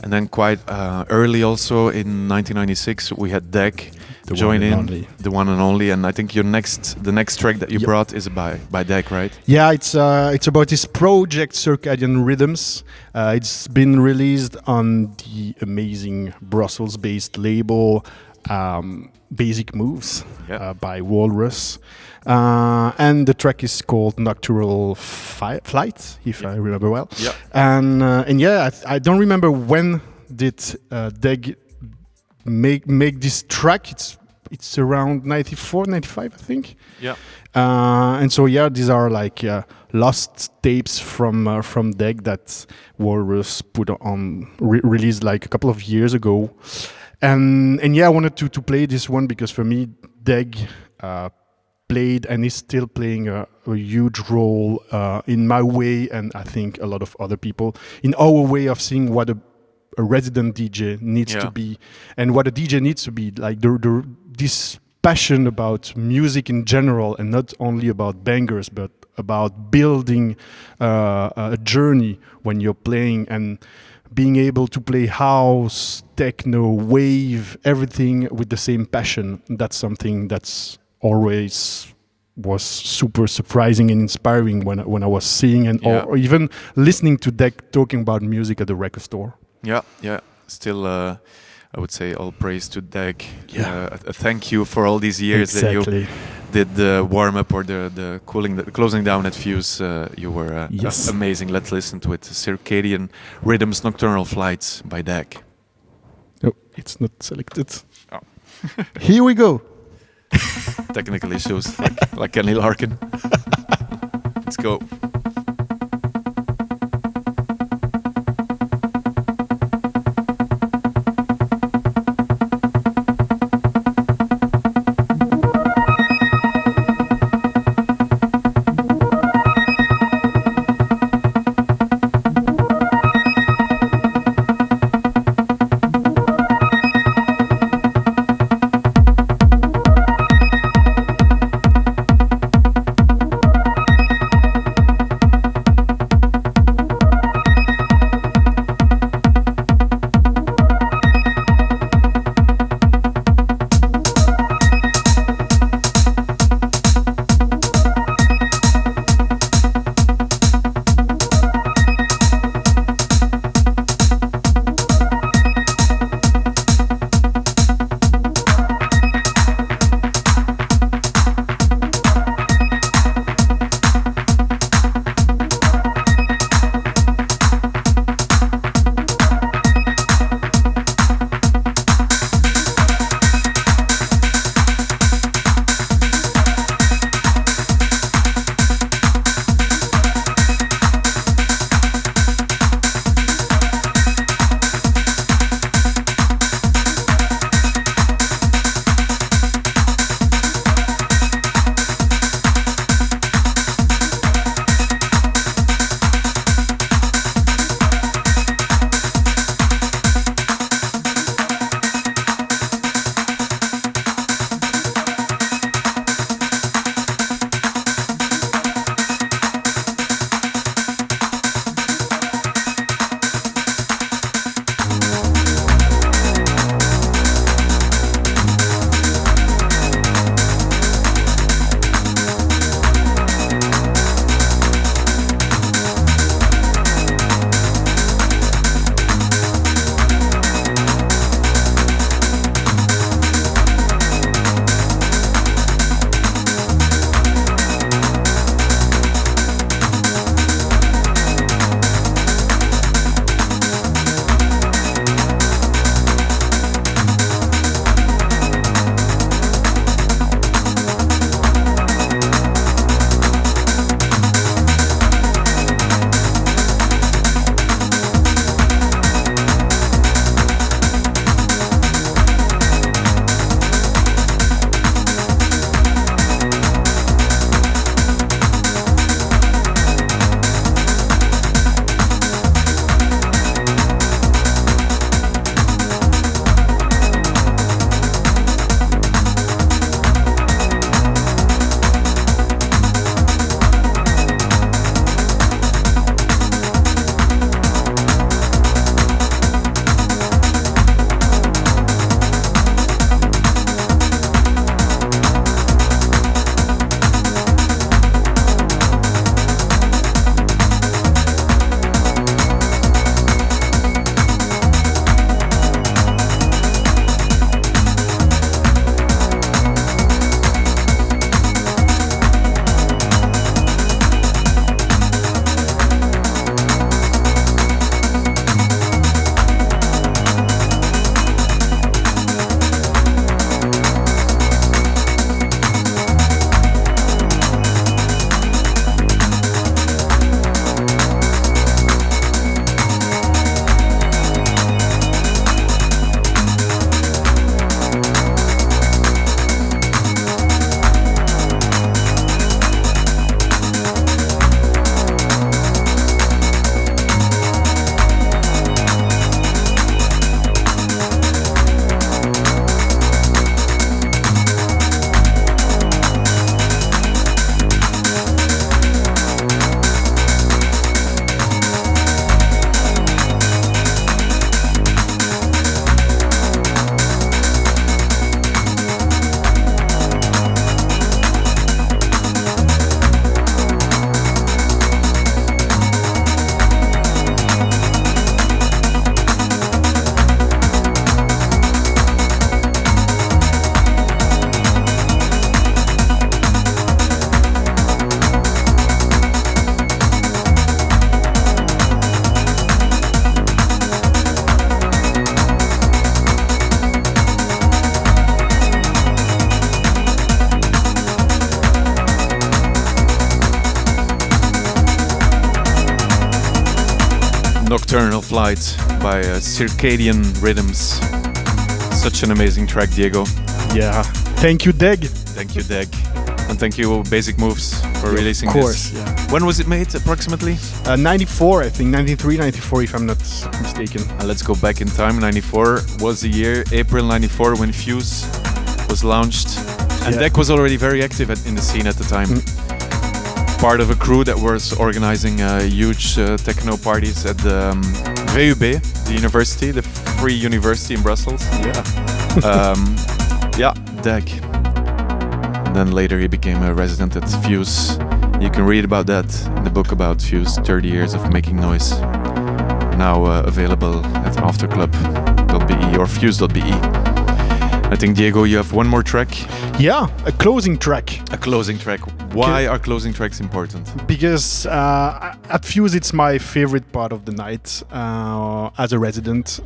Speaker 6: And then quite early also in 1996 we had Deg join in, the one and only. And I think the next track that you brought is by Deg, right?
Speaker 13: Yeah, it's about his project Circadian Rhythms. It's been released on the amazing Brussels-based label Basic Moves by Walrus. And the track is called Nocturnal Flight, if I remember well.
Speaker 6: Yeah.
Speaker 13: And I don't remember when did Deg make this track. It's around 94, 95, I think.
Speaker 6: Yeah.
Speaker 13: And so these are like lost tapes from Deg that Walrus put on released like a couple of years ago. And I wanted to play this one because for me Deg played and is still playing a huge role in my way, and I think a lot of other people, in our way of seeing what a resident DJ needs to be, and what a DJ needs to be. Like this passion about music in general, and not only about bangers, but about building a journey when you're playing, and being able to play house, techno, wave, everything with the same passion. That's something that's always was super surprising and inspiring when I was seeing or even listening to Deg talking about music at the record store.
Speaker 6: Yeah. Still, I would say all praise to Deg. A thank you for all these years that you did the warm up or the closing down at Fuse. You were amazing. Let's listen to it. Circadian Rhythms, Nocturnal Flights by Deg.
Speaker 13: No, it's not selected. Oh. Here we go.
Speaker 6: Technical issues, like Kenny Larkin. Let's go. Nocturnal Flight by Circadian Rhythms. Such an amazing track, Diego.
Speaker 13: Yeah. Thank you, Deg.
Speaker 6: Thank you, Deg. And thank you, Basic Moves, for releasing this.
Speaker 13: Of course, yeah.
Speaker 6: When was it made, approximately?
Speaker 13: 94, I think. 93, 94, if I'm not mistaken.
Speaker 6: And let's go back in time. 94 was the year, April 94, when Fuse was launched. And Deg was already very active in the scene at the time. Part of a crew that was organizing huge techno parties at the VUB, the university, the Free University in Brussels.
Speaker 13: Yeah.
Speaker 6: Deg. And then later he became a resident at Fuse. You can read about that in the book about Fuse, 30 years of making noise. Now available at AfterClub.be or Fuse.be. I think, Diego, you have one more track.
Speaker 13: Yeah, a closing track.
Speaker 6: A closing track. Why are closing tracks important?
Speaker 13: Because at Fuse it's my favorite part of the night. As a resident,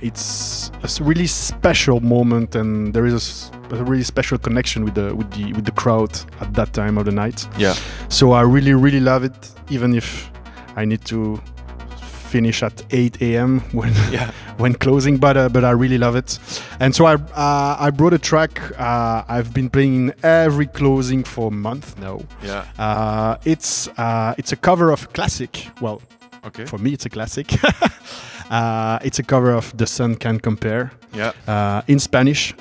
Speaker 13: it's a really special moment, and there is a really special connection with the crowd at that time of the night.
Speaker 6: Yeah.
Speaker 13: So I really love it, even if I need to finish at 8 a.m. when closing, but I really love it. And so I brought a track I've been playing in every closing for a month now.
Speaker 6: Yeah.
Speaker 13: It's a cover of a classic. Well,
Speaker 6: okay.
Speaker 13: For me it's a classic. It's a cover of The Sun Can't Compare.
Speaker 6: Yeah.
Speaker 13: In Spanish.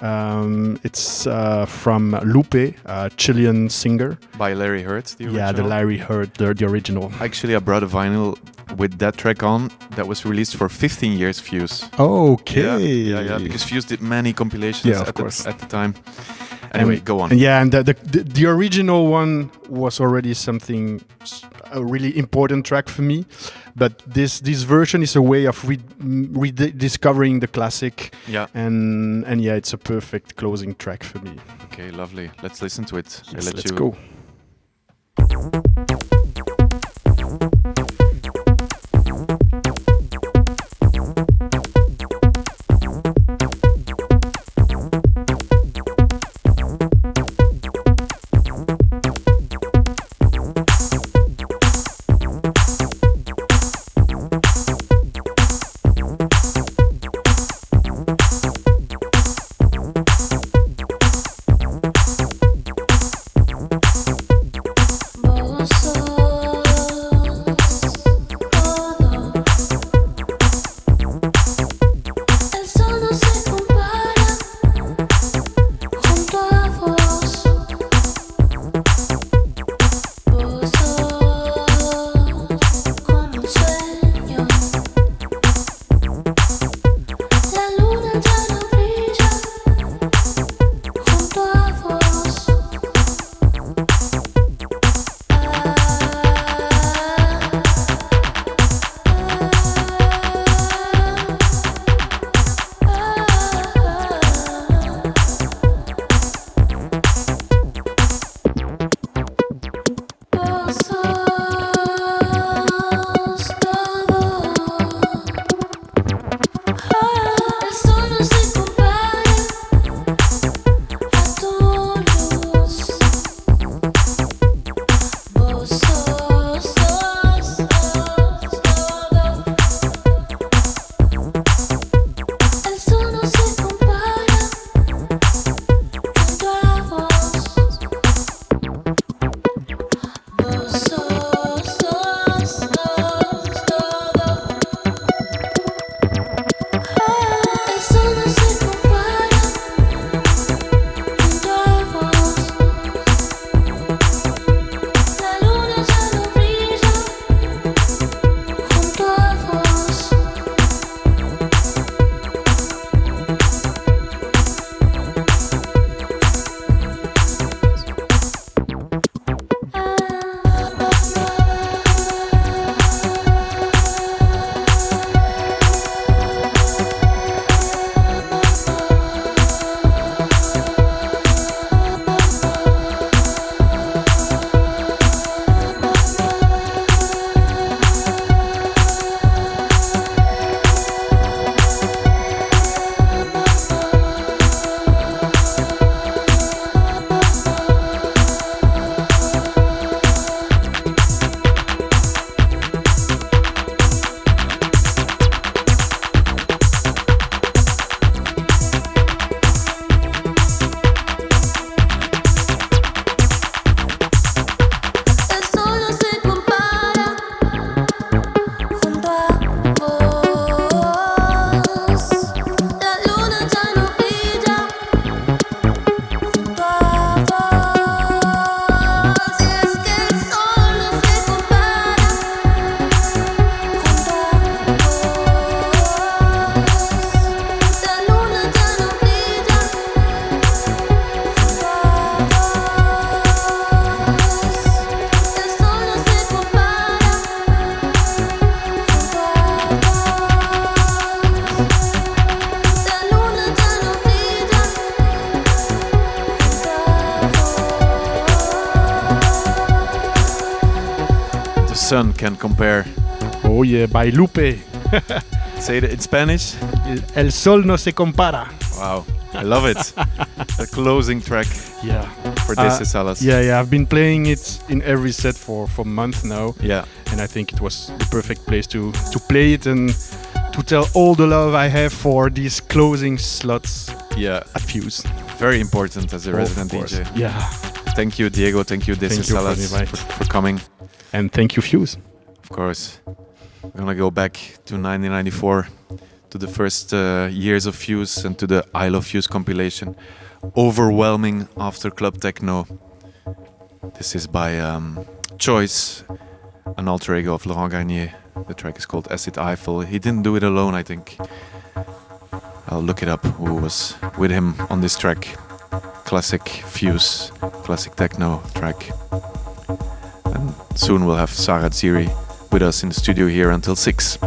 Speaker 13: It's from Lupe, a Chilean singer.
Speaker 6: By Larry Hurt, the original?
Speaker 13: Yeah, the Larry Hurt, the original.
Speaker 6: Actually, I brought a vinyl with that track on that was released for 15 years Fuse.
Speaker 13: Okay.
Speaker 6: Yeah, because Fuse did many compilations at the time. Anyway, go on.
Speaker 13: And yeah, and the original one was already a really important track for me, but this version is a way of rediscovering the classic.
Speaker 6: Yeah.
Speaker 13: And yeah, it's a perfect closing track for me.
Speaker 6: Okay, lovely. Let's listen to it.
Speaker 13: Yes, let's go.
Speaker 15: Bolso
Speaker 6: the sun can compare.
Speaker 13: Oh yeah, by Lupe.
Speaker 6: Say it in Spanish.
Speaker 13: El sol no se compara.
Speaker 6: Wow, I love it. The closing track.
Speaker 13: Yeah.
Speaker 6: For This Is Alas.
Speaker 13: Yeah. I've been playing it in every set for months now.
Speaker 6: Yeah.
Speaker 13: And I think it was the perfect place to play it and to tell all the love I have for these closing slots.
Speaker 6: Yeah.
Speaker 13: At Fuse.
Speaker 6: Very important as a resident DJ.
Speaker 13: Yeah.
Speaker 6: Thank you, Diego. Thank you, This Is Alas, for coming.
Speaker 13: And thank you, Fuse.
Speaker 6: Of course. We're gonna go back to 1994, to the first years of Fuse and to the I Love Fuse compilation. Overwhelming AfterClub techno. This is by Choice, an alter ego of Laurent Garnier. The track is called Acid Eiffel. He didn't do it alone, I think. I'll look it up who was with him on this track. Classic Fuse, classic techno track. And soon we'll have Sarah Ziri with us in the studio here until 6.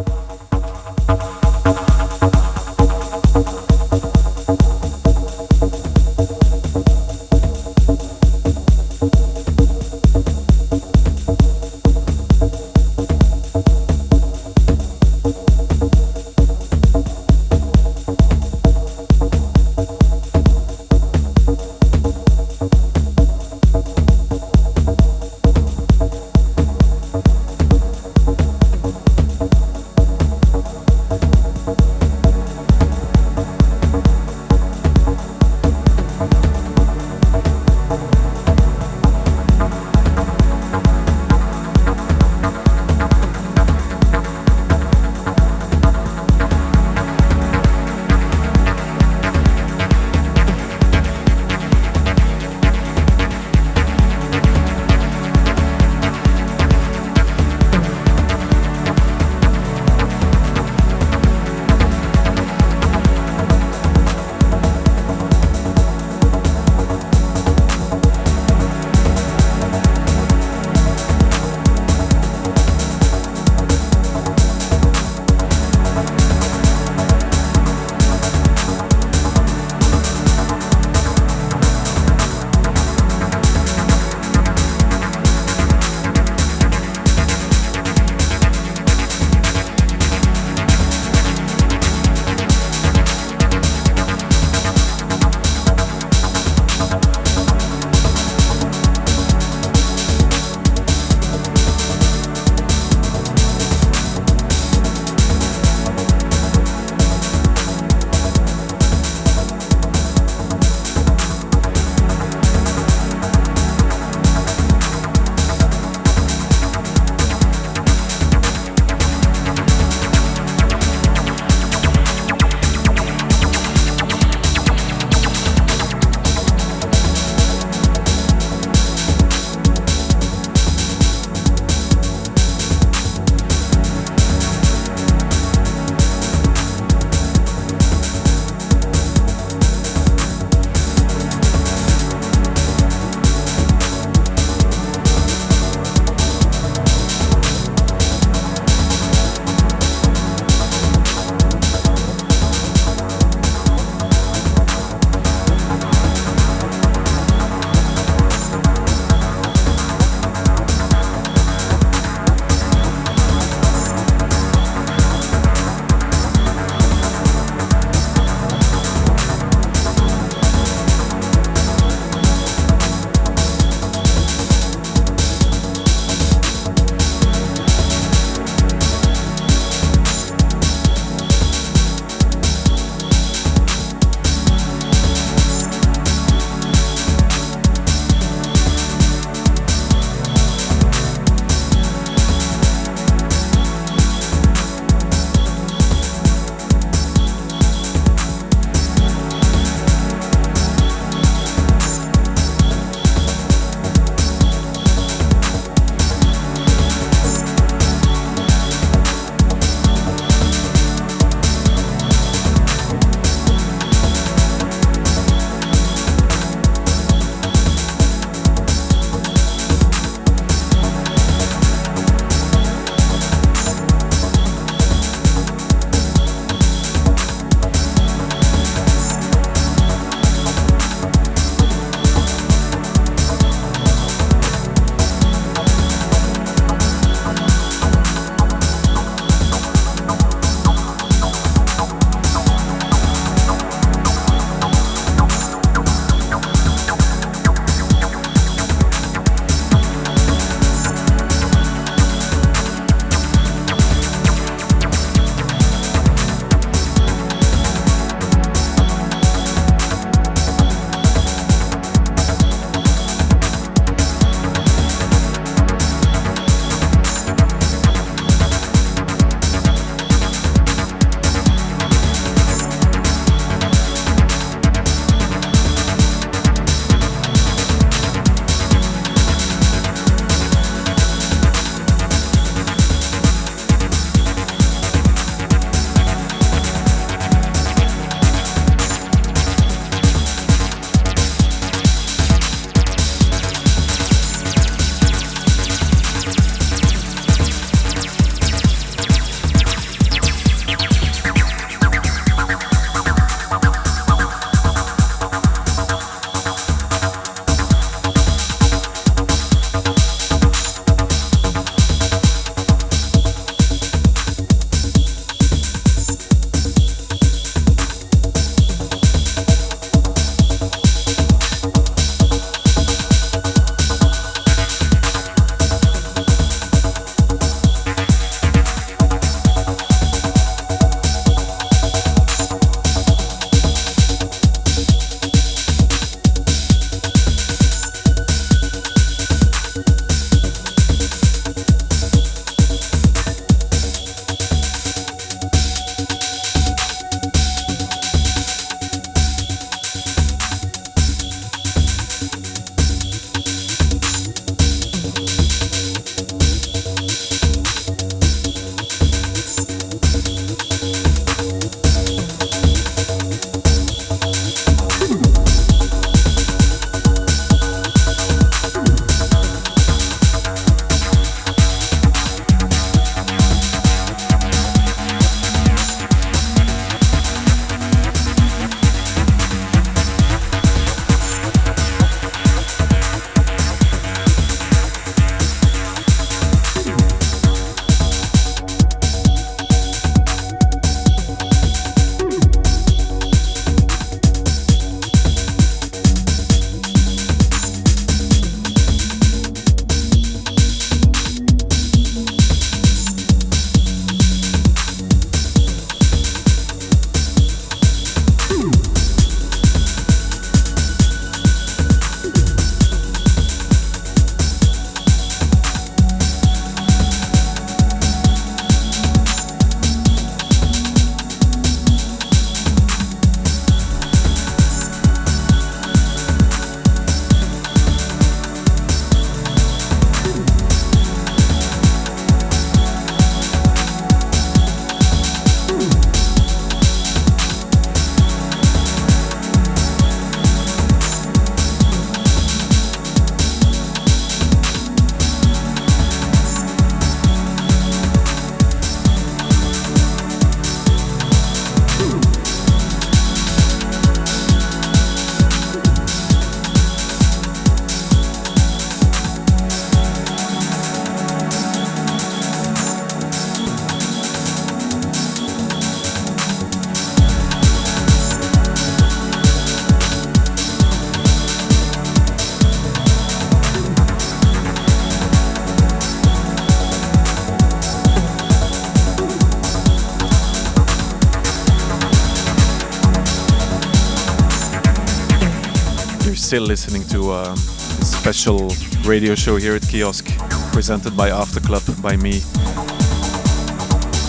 Speaker 6: still listening to a special radio show here at Kiosk, presented by AfterClub, by me,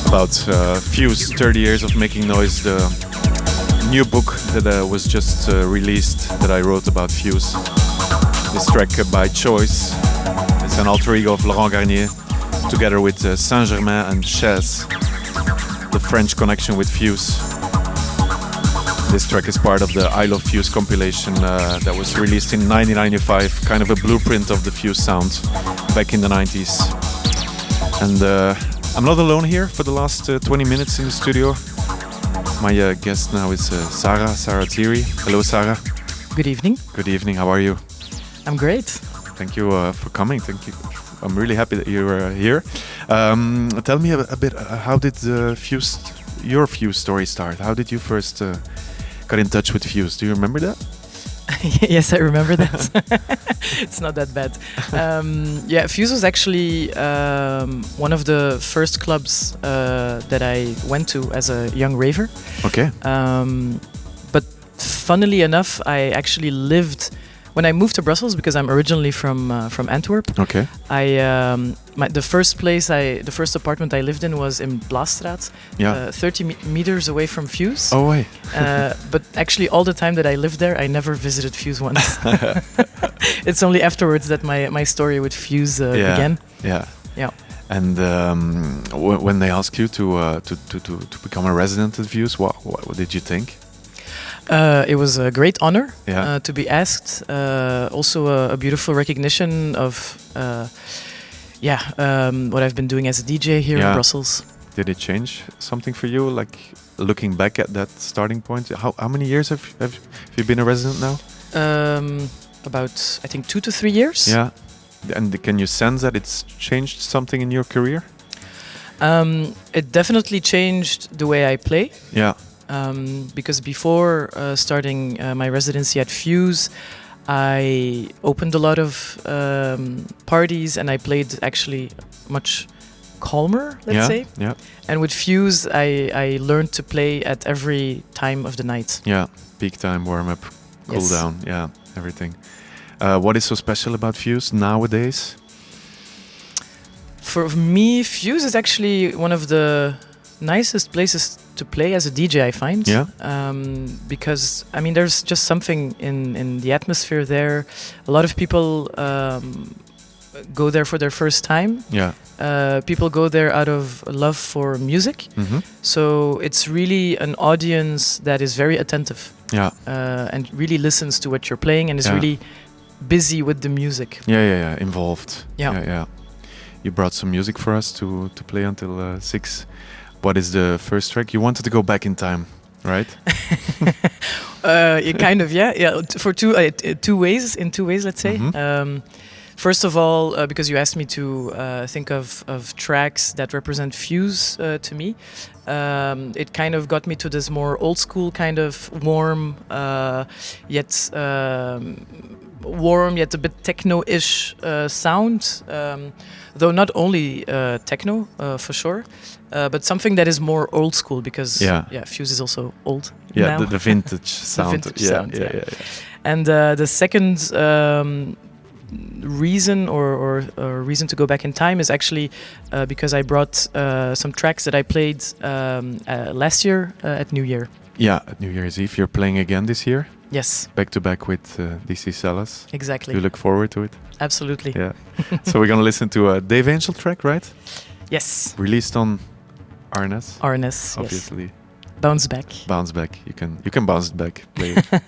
Speaker 6: about Fuse, 30 years of making noise, the new book that was just released that I wrote about Fuse. This track by choice. It's an alter ego of Laurent Garnier, together with Saint-Germain and Chess, the French connection with Fuse. This track is part of the I Love Fuse compilation that was released in 1995, kind of a blueprint of the Fuse sound back in the 90s. And I'm not alone here for the last 20 minutes in the studio. My guest now is Sarah Ziri. Hello, Sarah.
Speaker 15: Good evening.
Speaker 6: Good evening. How are you?
Speaker 15: I'm great.
Speaker 6: Thank you for coming. Thank you. I'm really happy that you're here. Tell me a bit. How did your Fuse story start? How did you first got in touch with Fuse? Do you remember that?
Speaker 15: Yes, I remember that. It's not that bad. Yeah, Fuse was actually one of the first clubs that I went to as a young raver.
Speaker 6: Okay.
Speaker 15: But funnily enough, I actually lived when I moved to Brussels, because I'm originally from Antwerp.
Speaker 6: Okay.
Speaker 15: The first apartment I lived in was in Blaasstraat, 30 meters away from Fuse.
Speaker 6: Oh way.
Speaker 15: But actually, all the time that I lived there, I never visited Fuse once. It's only afterwards that my story with Fuse began.
Speaker 6: Yeah.
Speaker 15: Yeah.
Speaker 6: And when they asked you to become a resident at Fuse, what did you think?
Speaker 15: It was a great honor
Speaker 6: Yeah.
Speaker 15: to be asked. Also a beautiful recognition of what I've been doing as a DJ here in Brussels.
Speaker 6: Did it change something for you, like looking back at that starting point? How many years have you been a resident now?
Speaker 15: About, I think, 2 to 3 years.
Speaker 6: Yeah. And can you sense that it's changed something in your career?
Speaker 15: It definitely changed the way I play.
Speaker 6: Yeah.
Speaker 15: Because before starting my residency at Fuse, I opened a lot of parties and I played actually much calmer, let's say.
Speaker 6: Yeah.
Speaker 15: And with Fuse, I learned to play at every time of the night.
Speaker 6: Yeah, peak time, warm up, cool down, yeah, everything. What is so special about Fuse nowadays?
Speaker 15: For me, Fuse is actually one of the nicest places to play as a DJ, I find.
Speaker 6: Yeah.
Speaker 15: Because, I mean, there's just something in the atmosphere there. A lot of people go there for their first time.
Speaker 6: Yeah.
Speaker 15: People go there out of love for music.
Speaker 6: Mm-hmm.
Speaker 15: So it's really an audience that is very attentive.
Speaker 6: Yeah.
Speaker 15: And really listens to what you're playing and is really busy with the music.
Speaker 6: Yeah. Involved.
Speaker 15: Yeah.
Speaker 6: Yeah. You brought some music for us to play until 6. What is the first track? You wanted to go back in time, right?
Speaker 15: Kind of, yeah. For two ways, let's say.
Speaker 6: Mm-hmm.
Speaker 15: First of all, because you asked me to think of tracks that represent Fuse to me, it kind of got me to this more old school kind of warm yet a bit techno-ish sound. Though not only techno, for sure, but something that is more old school, because Fuse is also old.
Speaker 6: Yeah,
Speaker 15: now.
Speaker 6: the vintage sound.
Speaker 15: Yeah. And the second reason or reason to go back in time is actually because I brought some tracks that I played last year at New Year.
Speaker 6: Yeah, at New Year's Eve. You're playing again this year?
Speaker 15: Yes.
Speaker 6: Back to back with DC Salas.
Speaker 15: Exactly.
Speaker 6: You look forward to it?
Speaker 15: Absolutely.
Speaker 6: Yeah. So we're going to listen to a Dave Angel track, right?
Speaker 15: Yes.
Speaker 6: Released on RNS.
Speaker 15: RNS,
Speaker 6: obviously.
Speaker 15: Yes. Bounce Back.
Speaker 6: Bounce Back. You can bounce it back. Play it.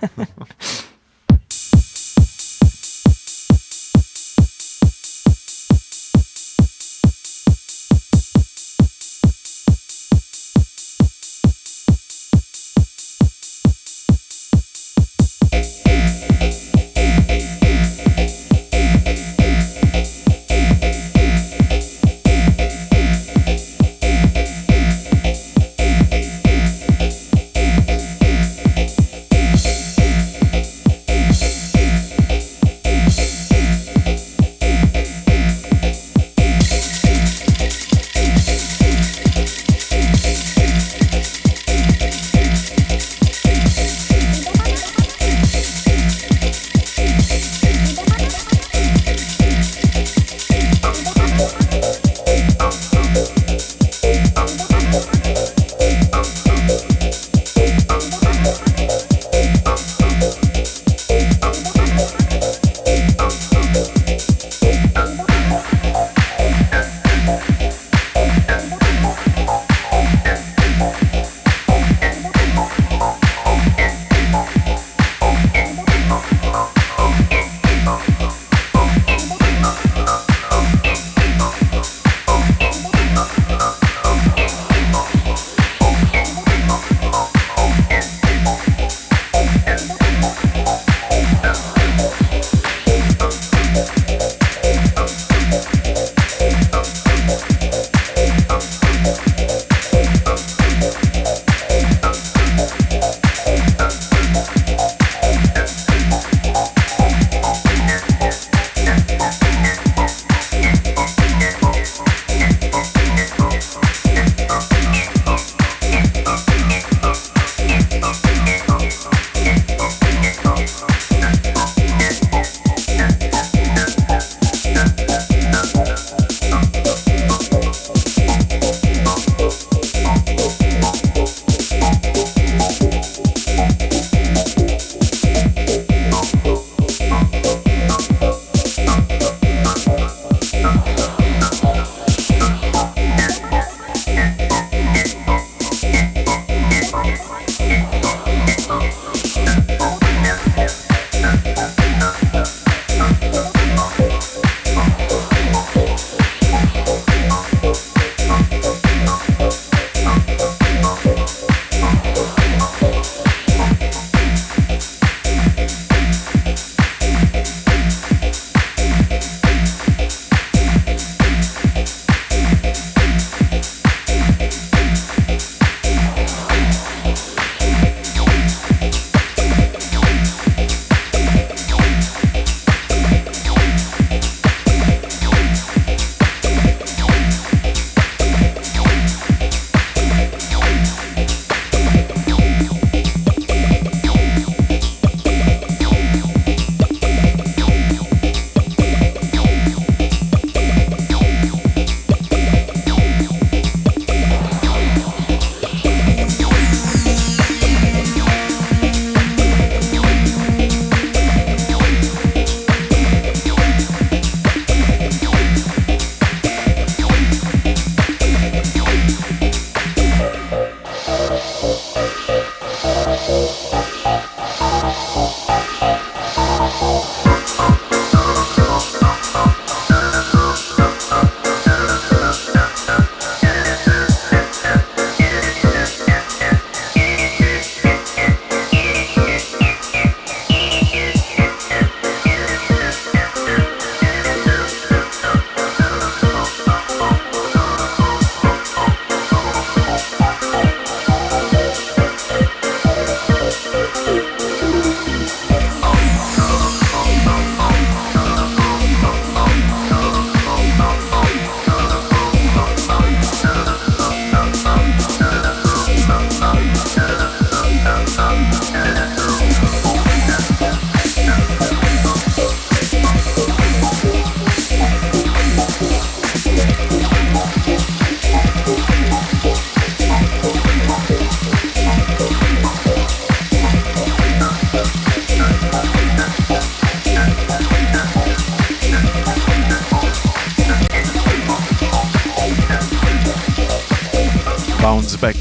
Speaker 6: Bounce Back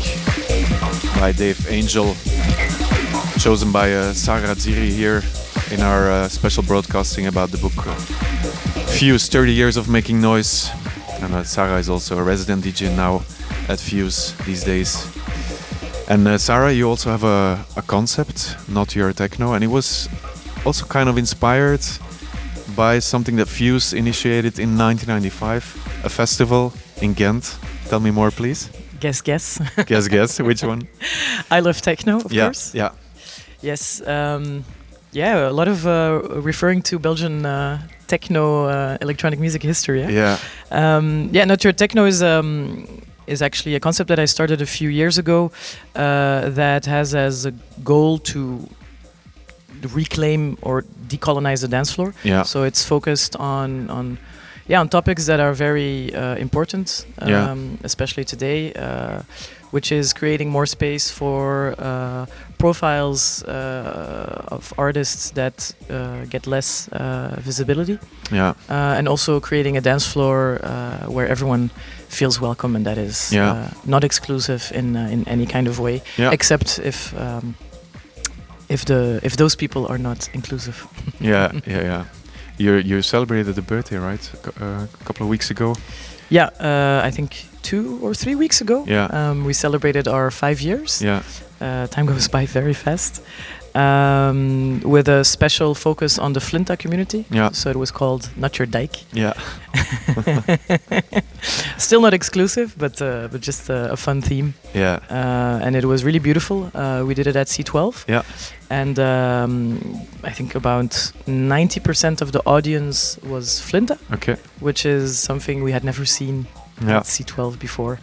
Speaker 6: by Dave Angel, chosen by Sarah Ziri here in our special broadcasting about the book Fuse, 30 Years of Making Noise. And Sarah is also a resident DJ now at Fuse these days. And Sarah, you also have a concept, Not Your Techno, and it was also kind of inspired by something that Fuse initiated in 1995, a festival in Ghent. Tell me more, please.
Speaker 15: Guess.
Speaker 6: Guess. Which one?
Speaker 15: I Love Techno, of course.
Speaker 6: Yeah.
Speaker 15: Yes. A lot of referring to Belgian techno electronic music history. Not Your Techno is actually a concept that I started a few years ago that has as a goal to reclaim or decolonize the dance floor.
Speaker 6: Yeah.
Speaker 15: So it's focused on topics that are very important, especially today, which is creating more space for profiles of artists that get less visibility.
Speaker 6: Yeah.
Speaker 15: And also creating a dance floor where everyone feels welcome, and that is not exclusive in any kind of way, except if those people are not inclusive.
Speaker 6: Yeah. You celebrated the birthday, right? A couple of weeks ago.
Speaker 15: Yeah, I think 2 or 3 weeks ago.
Speaker 6: Yeah.
Speaker 15: We celebrated our 5 years.
Speaker 6: Yeah.
Speaker 15: Time goes by very fast. With a special focus on the Flinta community.
Speaker 6: Yeah.
Speaker 15: So it was called Not Your Dike.
Speaker 6: Yeah.
Speaker 15: Still not exclusive, but just a fun theme.
Speaker 6: Yeah.
Speaker 15: And it was really beautiful. We did it at C12.
Speaker 6: Yeah.
Speaker 15: And I think about 90% of the audience was Flinta.
Speaker 6: Okay.
Speaker 15: Which is something we had never seen at C12 before.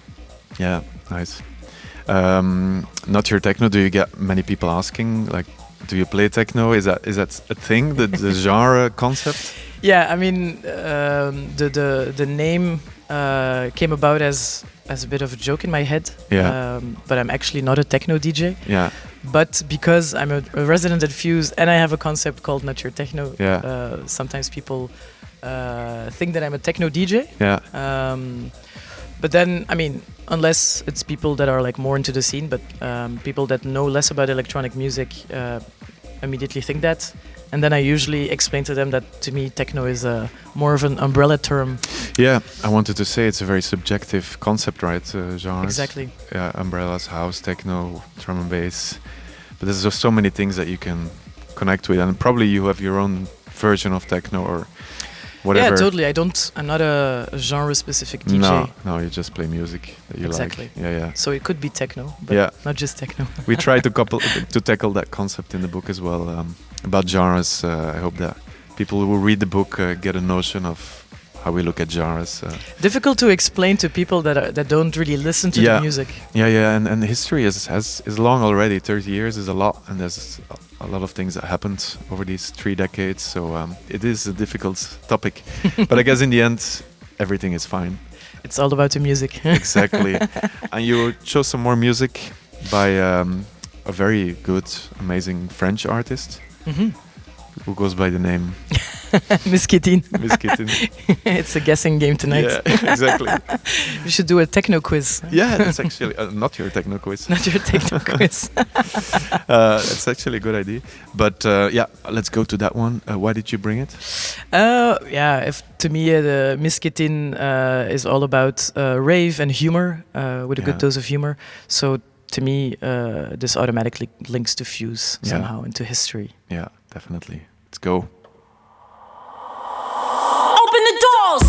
Speaker 6: Yeah, nice. Not Your Techno, do you get many people asking, like, do you play techno? Is that a thing, the genre concept?
Speaker 15: Yeah, I mean, the name came about as a bit of a joke in my head.
Speaker 6: Yeah.
Speaker 15: But I'm actually not a techno DJ.
Speaker 6: Yeah.
Speaker 15: But because I'm a resident at Fuse and I have a concept called Not Your Techno, sometimes people think that I'm a techno DJ.
Speaker 6: Yeah.
Speaker 15: But then, I mean, unless it's people that are like more into the scene, but people that know less about electronic music immediately think that. And then I usually explain to them that to me techno is more of an umbrella term.
Speaker 6: Yeah, I wanted to say it's a very subjective concept, right? Genres.
Speaker 15: Exactly.
Speaker 6: Yeah, umbrellas, house, techno, drum and bass. But there's just so many things that you can connect with, and probably you have your own version of techno or whatever.
Speaker 15: Yeah, totally. I'm not a genre-specific DJ.
Speaker 6: No, you just play music that you like.
Speaker 15: Exactly.
Speaker 6: Yeah.
Speaker 15: So it could be techno, but not just techno.
Speaker 6: We try to tackle that concept in the book as well, about genres. I hope that people who read the book get a notion of how we look at genres.
Speaker 15: Difficult to explain to people that don't really listen to the music.
Speaker 6: Yeah, and history is long already. 30 years is a lot, and there's a lot of things that happened over these 3 decades. So it is a difficult topic, but I guess in the end, everything is fine.
Speaker 15: It's all about the music.
Speaker 6: Exactly. And you chose some more music by a very good, amazing French artist.
Speaker 15: Mm-hmm.
Speaker 6: Who goes by the name
Speaker 15: Miss Kittin.
Speaker 6: Miss Kittin.
Speaker 15: It's a guessing game tonight.
Speaker 6: Yeah, exactly.
Speaker 15: We should do a techno quiz.
Speaker 6: Yeah, that's actually not your techno quiz.
Speaker 15: Not your techno quiz.
Speaker 6: That's actually a good idea. But let's go to that one. Why did you bring it?
Speaker 15: If to me the Miss Kittin is all about rave and humor with a good dose of humor. So to me, this automatically links to Fuse somehow into history.
Speaker 6: Yeah, definitely. Let's go.
Speaker 16: Open the doors!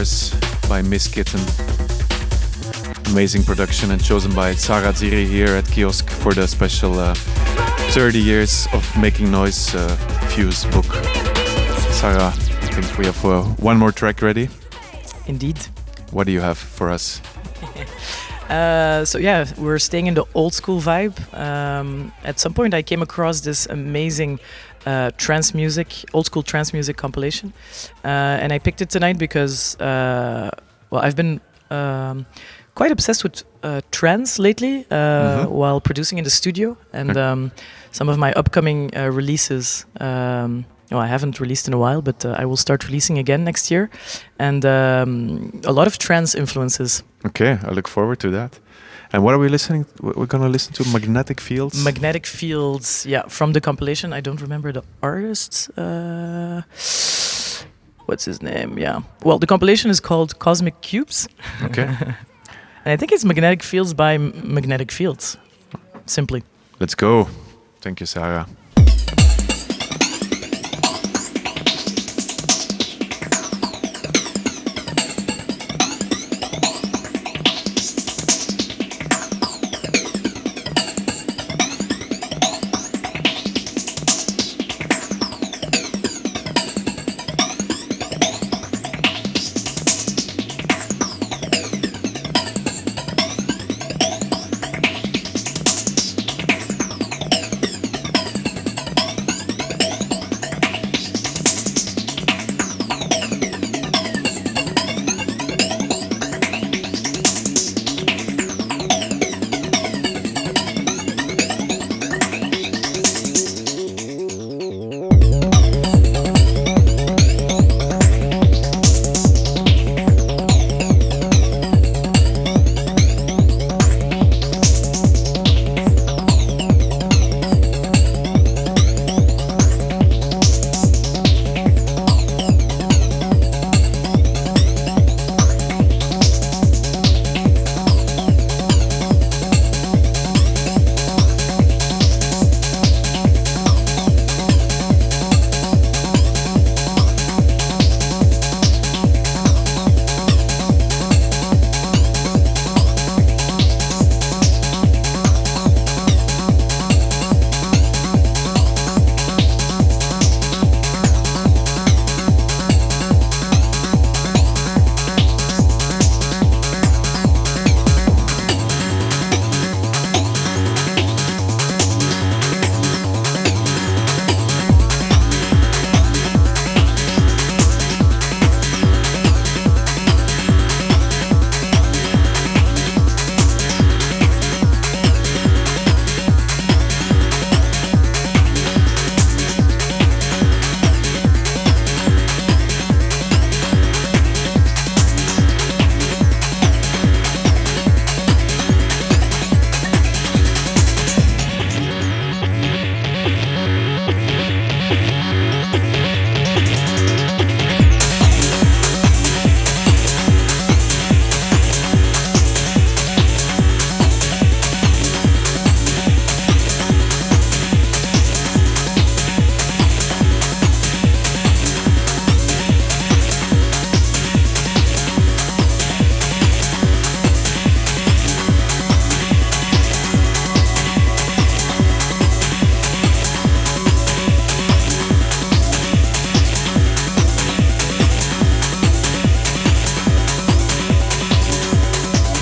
Speaker 6: Hours by Miss Kitten. Amazing production and chosen by Sarah Ziri here at Kiosk for the special 30 years of Making Noise Fuse book. Sarah, I think we have one more track ready.
Speaker 15: Indeed.
Speaker 6: What do you have for us?
Speaker 15: So yeah, we're staying in the old school vibe. At some point I came across this amazing trance music, old school trance music compilation. And I picked it tonight because, I've been quite obsessed with trance lately while producing in the studio. And some of my upcoming releases, I haven't released in a while, but I will start releasing again next year. And a lot of trance influences.
Speaker 6: Okay, I look forward to that. And what are we listening? We're gonna listen to Magnetic Fields.
Speaker 15: Magnetic Fields, yeah, from the compilation. I don't remember the artist. What's his name? Yeah. Well, the compilation is called Cosmic Cubes.
Speaker 6: Okay.
Speaker 15: And I think it's Magnetic Fields by Magnetic Fields. Simply.
Speaker 6: Let's go. Thank you, Sarah.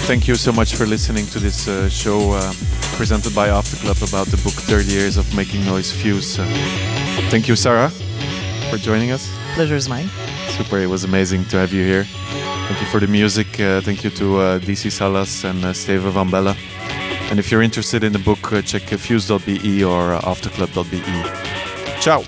Speaker 6: Thank you so much for listening to this show presented by AfterClub about the book 30 Years of Making Noise Fuse. Thank you, Sarah, for joining us.
Speaker 15: Pleasure is mine.
Speaker 6: Super, it was amazing to have you here. Thank you for the music. Thank you to DC Salas and Steven van Belle. And if you're interested in the book, check fuse.be or afterclub.be. Ciao!